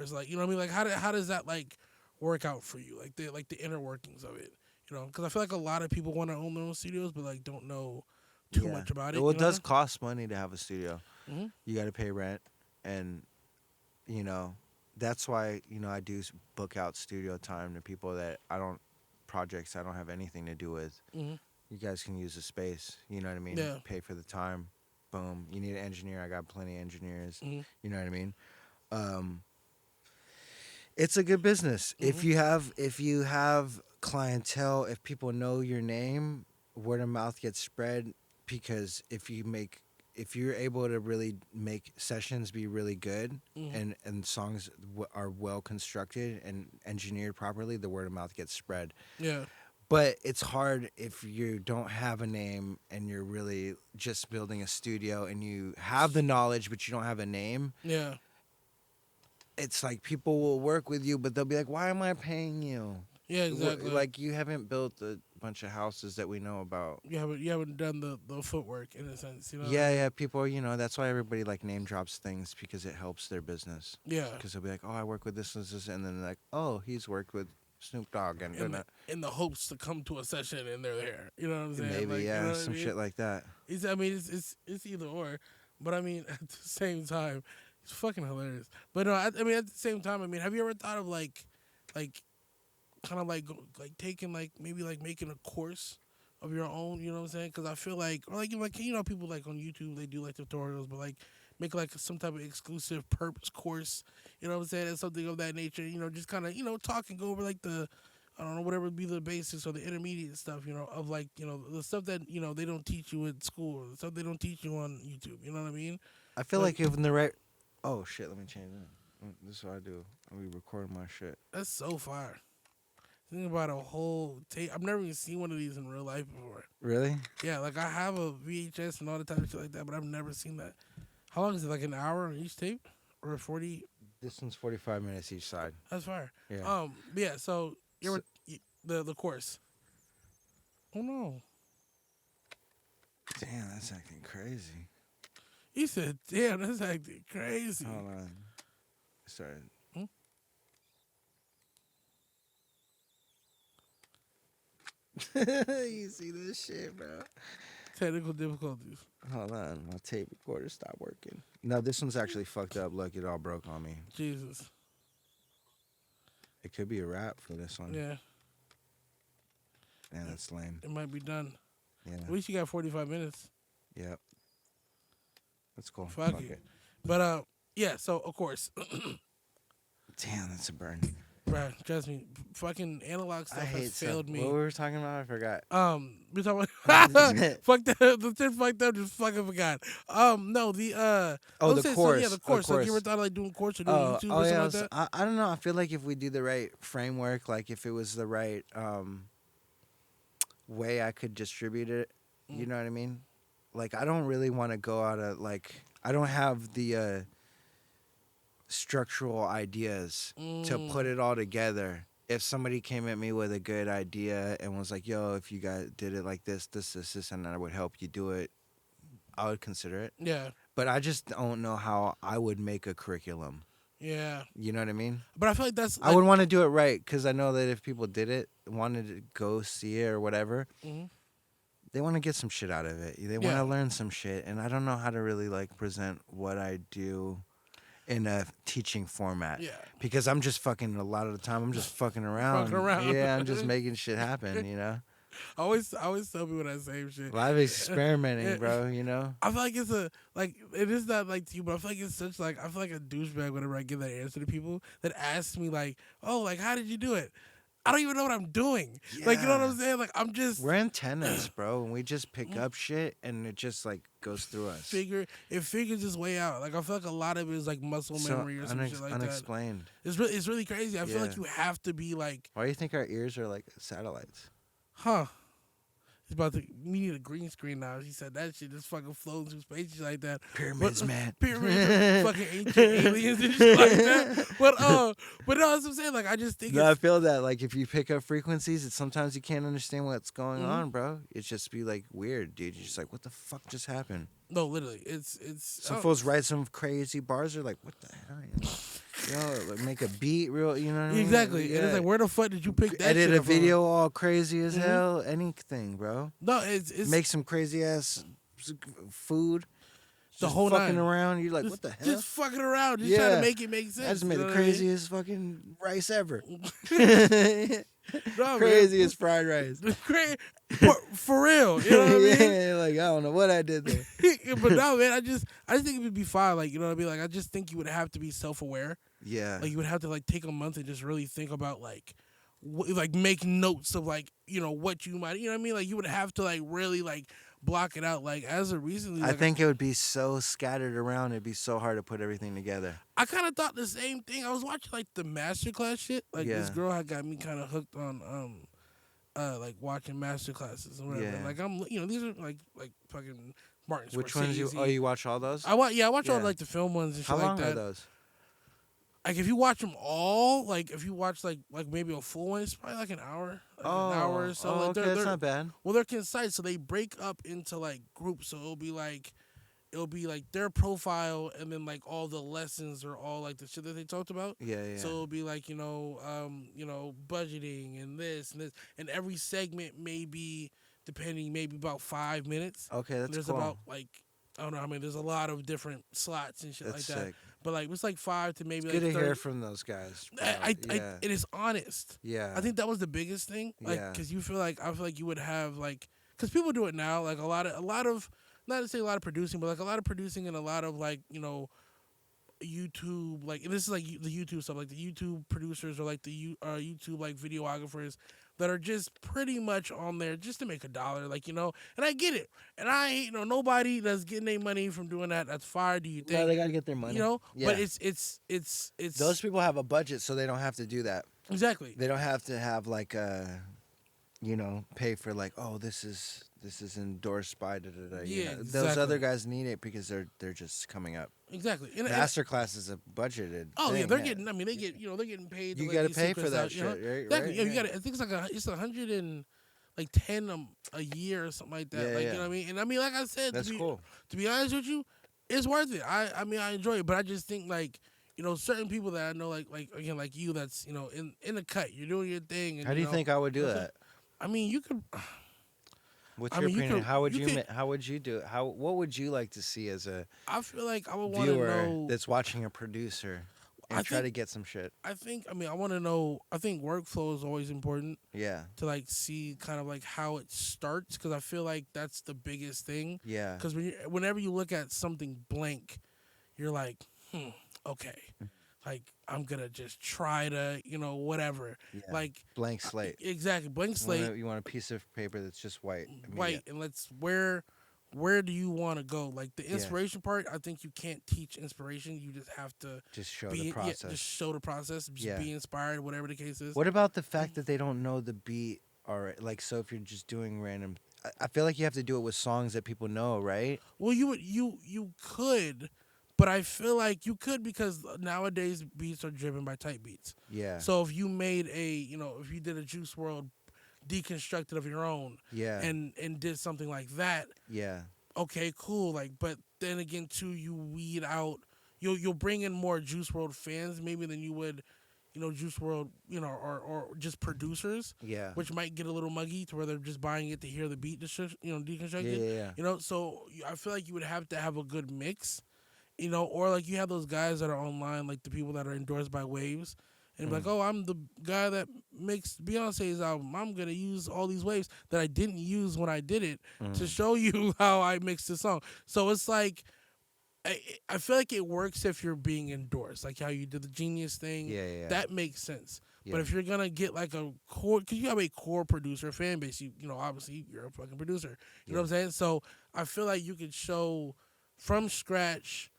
is it like, you know what I mean? Like how does that like work out for you? Like the inner workings of it, because I feel like a lot of people want to own their own studios, but like don't know too yeah. much about it. Well, You it does know? cost money to have a studio. Mm-hmm. You got to pay rent, and you know that's why I do book out studio time to people that projects I don't have anything to do with. Mm-hmm. You guys can use the space. You know what I mean? Yeah. Pay for the time. Boom. You need an engineer. I got plenty of engineers. Mm-hmm. You know what I mean? Um, it's a good business. Mm-hmm. If you have clientele, if people know your name, word of mouth gets spread because if you're able to really make sessions be really good Mm-hmm. and songs are well constructed and engineered properly, the word of mouth gets spread. Yeah. But it's hard if you don't have a name and you're really just building a studio and you have the knowledge but you don't have a name. Yeah. It's like people will work with you, but they'll be like, "Why am I paying you?" Yeah. Exactly. Like you haven't built a bunch of houses that we know about. You haven't done the footwork in a sense. You know. What I Yeah, mean? yeah. People, that's why everybody like name drops things because it helps their business. Yeah. Because they'll be like, "Oh, I work with this," and then they're like, "Oh, he's worked with Snoop Dogg," and In the hopes to come to a session and they're there. You know what I'm saying? maybe Like, you know what I some mean? shit like that. I mean, it's either or, but I mean, at the same time, it's fucking hilarious. But no, I mean, at the same time, I mean, have you ever thought of like, kind of like taking like maybe like making a course of your own? You know what I'm saying? Because I feel like, or like people like on YouTube they do like tutorials, but like make like some type of exclusive Purps course. You know what I'm saying? And something of that nature. Just kind of talk and go over like the, I don't know, whatever would be the basics or the intermediate stuff, of like, the stuff that, they don't teach you at school, or the stuff they don't teach you on YouTube, you know what I mean? I feel Like, like if in the right. Oh shit! Let me change that. This is what I do. I be recording my shit. that's so fire. Think about a whole tape. I've never even seen one of these in real life before. Really? Yeah, like I have a VHS and all the type of shit like that, but I've never seen that. How long is it? Like an hour on each tape? Or 40? This one's 45 minutes each side. That's fire. Yeah. But yeah, so, So- the course. Oh no. Damn, that's acting crazy. He said, damn, that's acting crazy. Hold on. Sorry. Hmm? You see this shit, bro? Technical difficulties. Hold on, my tape recorder stopped working. No, this one's actually fucked up. Look, it all broke on me. Jesus. It could be a wrap for this one. Yeah, Yeah, that's lame. it might be done. Yeah. At least you got 45 minutes. Yep. That's cool. Fuck it. But yeah. So of course, Damn, that's a burn. bruh, trust me, fucking analog stuff I hate has failed me. What we were talking about, I forgot. We talking about fuck that. The shit fucked up. Just fucking forgot. No, the Oh, let's the say, course. So, yeah, the course. Of course. Like you ever thought of like doing course or doing YouTube or yeah. something like that? I don't know. I feel like if we do the right framework, like if it was the right way I could distribute it, you know what I mean? Like I don't really want to go out of like I don't have the structural ideas to put it all together. If somebody came at me with a good idea and was like, "Yo, if you guys did it like this, and I would help you do it," I would consider it. Yeah. But I just don't know how I would make a curriculum. Yeah. You know what I mean? But I feel like that's. I would want to do it right because I know that if people did it, wanted to go see it or whatever, they want to get some shit out of it. They want to learn some shit, and I don't know how to really like present what I do in a teaching format. Yeah. Because I'm just fucking a lot of the time. I'm just fucking around. Fucking around. Yeah, I'm just making shit happen. You know, I always tell people that same shit. live experimenting, bro. You know. I feel like it's a like it is not like to you, but I feel like it's such like I feel like a douchebag whenever I give that answer to people that ask me like, oh, like how did you do it? I don't even know what I'm doing. Like you know what I'm saying? Like I'm just We're antennas, bro, and we just pick up shit, and it just like goes through us. it figures its way out. Like I feel like a lot of it is like muscle memory or some shit like unexplained. that. It's really crazy. I feel like you have to be like, why do you think our ears are like satellites? huh? He's about to. We need a green screen now. He said that shit just fucking floating through space shit like that. Pyramids, man. Pyramids, fucking ancient aliens and shit like that. But no, that's what I'm saying. Like I just think. No, I feel that like if you pick up frequencies, it's sometimes you can't understand what's going on, bro. It's just be like weird, dude. You're just like, what the fuck just happened? No, literally, it's. Some fools write some crazy bars. They're like, what the hell? Like make a beat real, you know what I mean? Exactly. Yeah. And it's like, where the fuck did you pick that Edit shit a video all crazy as hell. Anything, bro. No, it's make some crazy ass food. The just whole fucking nine. around. You're like, what the hell? Just fucking around. Just trying to make it make sense. I just made the craziest fucking rice ever. No, craziest fried rice. For real. You know what I mean? Yeah, like I don't know what I did there. But no, man, I just think it would be fine. Like, you know what I mean? Like, I just think you would have to be self-aware. Yeah. Like, you would have to like take a month and just really think about like, like make notes of like, you know, what you might, you know what I mean? Like, you would have to like really like block it out. Like, as of recently, like, I think it would be so scattered around. It'd be so hard to put everything together. I kind of thought the same thing. I was watching like the masterclass shit. Like this girl had got me kind of hooked on like watching master classes and whatever. Yeah. Like I'm, you know, these are like fucking Martin Scorsese. Which ones you watch all those? I watch all like the film ones and shit How long like that. are those? Like if you watch them all, like if you watch like maybe a full one, it's probably like an hour. Like an hour or so. Like okay, that's not bad. Well, they're concise, so they break up into like groups. So it'll be like their profile, and then like all the lessons or all like the shit that they talked about. Yeah. So it'll be like budgeting and this, and every segment may be depending maybe about 5 minutes. Okay, that's there's cool. about like I don't know. I mean, there's a lot of different slots and shit That's like that. sick. But like it's like 5 to maybe It's like good to 30. hear from those guys. It is honest. Yeah. I think that was the biggest thing. Like, because I feel like you would have like, because people do it now. Like a lot of, not to say a lot of producing, but like a lot of producing and a lot of like YouTube, like, and this is like the YouTube stuff, like the YouTube producers or like the YouTube like videographers that are just pretty much on there just to make $1, like, and I get it, and I ain't nobody that's getting their money from doing that. That's fire. Do you think? No, they gotta get their money. But it's those people have a budget, so they don't have to do that. Exactly. They don't have to have like pay for like, oh, this is endorsed by Yeah, Those exactly. other guys need it because they're just coming up. Exactly. And Masterclass is a budgeted. Oh thing, yeah, they're getting. I mean, they get. They're getting paid. You got to pay for that shit, right? Exactly. Right? Yeah, you got to. I think it's like it's 110 a year or something like that. Yeah, like yeah. you know what I mean. And I mean, like I said, That's cool. To be honest with you, it's worth it. I mean, I enjoy it, but I just think like certain people that I know, like again, like you, that's in the cut, you're doing your thing. And, How do you think I would do that? I mean, you could. What's your opinion? How would you do it? What would you like to see as a I feel like I would want to viewer know that's watching a producer and try to get some shit? I want to know. I think workflow is always important. Yeah. To like see kind of like how it starts, because I feel like that's the biggest thing. Yeah. Because whenever you look at something blank, you're like, okay, like I'm gonna just try to whatever. Yeah. Like blank slate. Exactly, blank slate. You want a piece of paper that's just white. White, and where do you want to go? Like the inspiration part, I think you can't teach inspiration. You just have to just show the process. Yeah, just show the process. Just be inspired, whatever the case is. What about the fact that they don't know the beat? Or like, so if you're just doing random, I feel like you have to do it with songs that people know, right? Well, you could, but I feel like you could because nowadays beats are driven by type beats. Yeah. So if you made if you did a Juice World deconstructed of your own, and did something like that, okay, cool. Like, but then again, too, you weed out, you'll bring in more Juice World fans maybe than you would, Juice World, or just producers, which might get a little muggy to where they're just buying it to hear the beat, deconstructed. Yeah. So I feel like you would have to have a good mix. or like you have those guys that are online, like the people that are endorsed by Waves, and be like, oh, I'm the guy that makes Beyonce's album. I'm gonna use all these waves that I didn't use when I did it to show you how I mixed the song. So it's like I feel like it works if you're being endorsed, like how you did the Genius thing. Yeah, yeah, That makes sense. yeah. But if you're gonna get like a core, because you have a core producer fan base, obviously you're a fucking producer. You know what I'm saying? So I feel like you could show from scratch,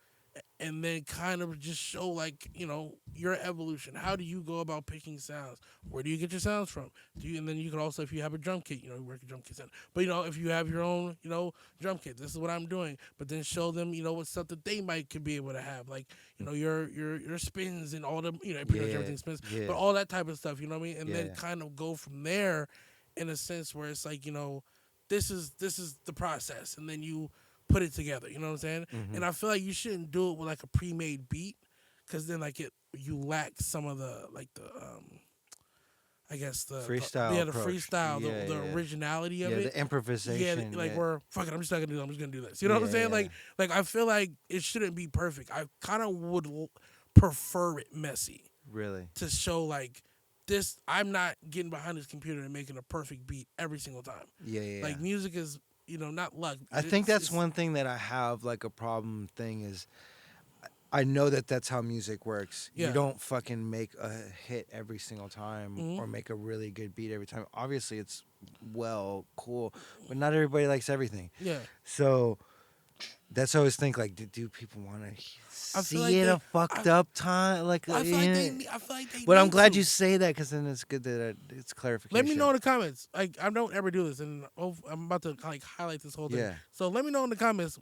and then kind of just show like your evolution. How do you go about picking sounds? Where do you get your sounds from? And then you can also, if you have a drum kit, you work a drum kit in. But if you have your own drum kit, this is what I'm doing. But then show them what stuff that they might could be able to have, like your spins and all the pretty much everything spins, but all that type of stuff. You know what I mean? And then kind of go from there, in a sense where it's like this is the process, and then you put it together. You know what I'm saying? And I feel like you shouldn't do it with like a pre-made beat, because then like you lack some of the like the I guess freestyle the approach. freestyle, the originality of it. The improvisation. Like we're fuck it, I'm just not gonna do that. I'm just gonna do this. You know what I'm saying? Like I feel like it shouldn't be perfect. I kind of would prefer it messy. Really? To show like this, I'm not getting behind this computer and making a perfect beat every single time. Yeah. Like music is not luck. I think that's one thing that I have like a problem thing is I know that that's how music works. Yeah. You don't fucking make a hit every single time or make a really good beat every time. Obviously, it's cool, but not everybody likes everything. Yeah. So that's always think like, do people want to see like a fucked up time? Like, I feel like they. But I'm need glad to. you say that because then it's good that it's clarification. Let me know in the comments. Like I don't ever do this, and I'm about to like highlight this whole thing. Yeah. So let me know in the comments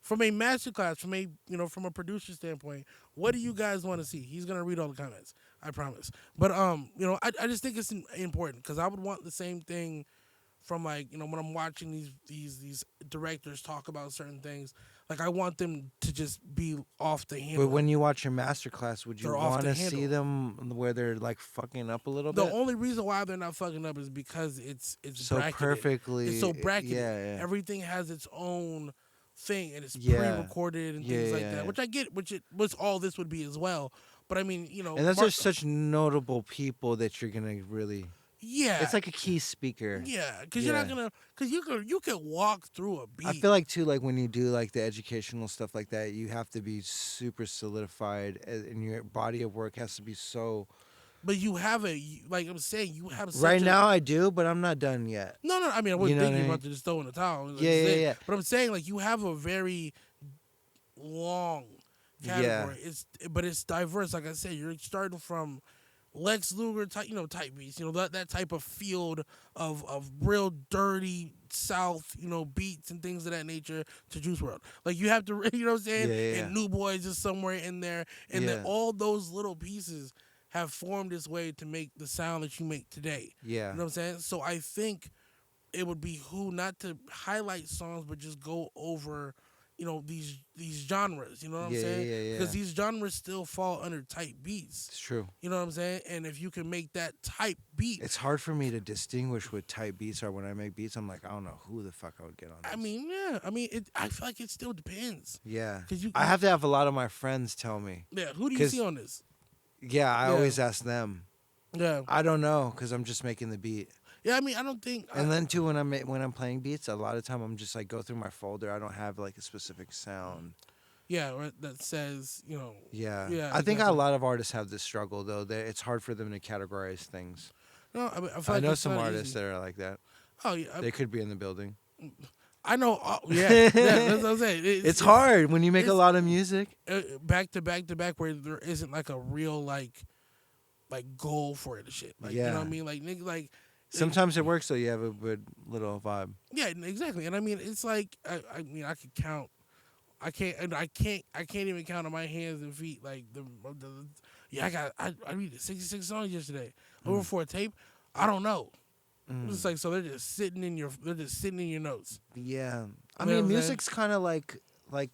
from a masterclass, from a producer standpoint, what do you guys want to see? He's gonna read all the comments, I promise. But I just think it's important, because I would want the same thing from like when I'm watching these directors talk about certain things. Like I want them to just be off the handle. But when you watch your masterclass, would you They're off want the to see them where they're like fucking up a little The bit? only reason why they're not fucking up is because it's So bracketed. perfectly. It's so bracketed. Yeah. Everything has its own thing, and it's Yeah. pre-recorded and things like that. Which I get, which all this would be as well. But I mean, And those are such notable people that you're gonna really. Yeah. It's like a key speaker. Yeah, because you're not gonna, because you could walk through a beat. I feel like too, like when you do like the educational stuff like that, you have to be super solidified, and your body of work has to be so. But you have like I'm saying, you have such right now I do, but I'm not done yet. No, I mean I wasn't thinking what I mean? about to just throw in the towel. Yeah. But I'm saying like you have a very long category. But it's diverse. Like I said, you're starting from Lex Luger type, type beats, that type of field of real dirty South, beats and things of that nature, to Juice WRLD. Like you have to, you know what I'm saying? Yeah. And New Boys is somewhere in there, and then all those little pieces have formed this way to make the sound that you make today. Yeah. You know what I'm saying? So I think it would behoove not to highlight songs, but just go over these genres, you know what I'm saying? Yeah. Because these genres still fall under type beats. It's true. You know what I'm saying? And if you can make that type beat, it's hard for me to distinguish what type beats are. When I make beats, I'm like, I don't know who the fuck I would get on this. I mean, yeah. I mean, I feel like it still depends. Yeah. Because I have to have a lot of my friends tell me. Yeah. Who do you see on this? Yeah, I always ask them. Yeah. I don't know, because I'm just making the beat. Yeah, I mean, I don't think. And then too, when I'm playing beats, a lot of time I'm just like go through my folder. I don't have like a specific sound. Yeah, that says Yeah. Yeah. I think a lot of artists have this struggle though. That it's hard for them to categorize things. No, I mean, I know some artists that are like that. Oh yeah. They could be in the building. I know. Yeah, that's what I'm saying. It's hard when you make a lot of music. Back to back, where there isn't like a real like goal for it and shit. Like, you know what I mean? Like nigga, like. Sometimes it works, so you have a good little vibe. Yeah, exactly. And I mean, it's like I mean, I could count. I can't even count on my hands and feet. Like I read 66 songs yesterday over for a tape. I don't know. It's like, so they're just sitting in your notes. Yeah, I mean, music's kind of like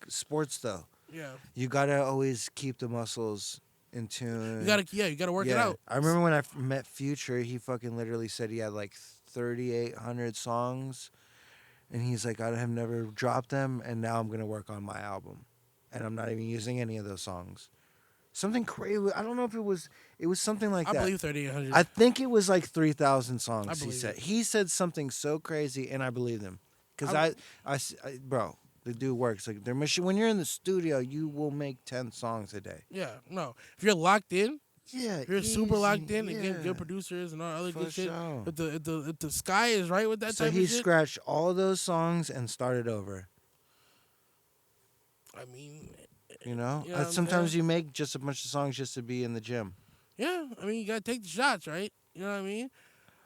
sports though. Yeah, you gotta always keep the muscles in tune. You gotta work it out. I remember when I met Future, he fucking literally said he had like 3,800 songs, and he's like, I have never dropped them, and now I'm gonna work on my album. and I'm not even using any of those songs. Something crazy. I don't know if it was. It was something like I that. believe 3,800. I think it was like 3,000 songs. I He believe said. it. He said something so crazy, and I believed him. Because bro, the dude works like their machine. When you're in the studio, you will make 10 songs a day. Yeah, no. If you're locked in, Yeah, if you're super locked in yeah, and getting good producers and all other for good shit, sure. if the sky is right with that So type he of shit, scratched all those songs and started over. I mean, You know, you know what I'm sometimes saying? you make just a bunch of songs just to be in the gym. Yeah, I mean, you gotta take the shots, right? You know what I mean?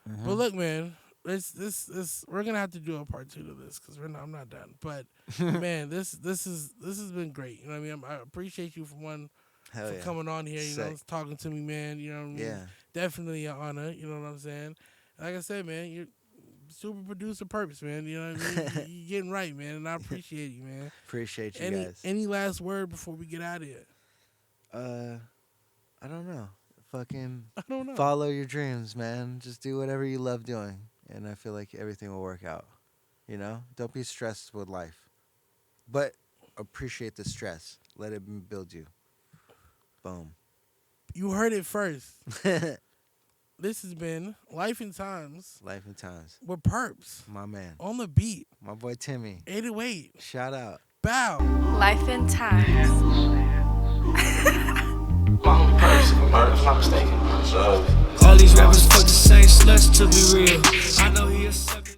Mm-hmm. But look, man, this we're gonna have to do a part 2 to this because I'm not done. But man, this has been great. You know what I mean? I appreciate you Hell for yeah. coming on here. You know, Sick. talking to me, man. You know what I mean? Yeah. Definitely an honor. You know what I'm saying? Like I said, man, you're super producer Purps, man. You know what I mean? You're getting right, man, and I appreciate you, man. Appreciate you guys. Any last word before we get out of here? I don't know. Fucking I don't know. follow your dreams, man. Just do whatever you love doing, and I feel like everything will work out. You know, don't be stressed with life, but appreciate the stress. Let it build you. Boom. You heard it first. This has been Life in Times Life and Times. with Purps My man. on the beat. My boy Timmy. 808. Shout out. Bow. Life in Times. My homie Purps, if I'm not mistaken. All these rappers fuck the same sluts to be real. I know he a sucker.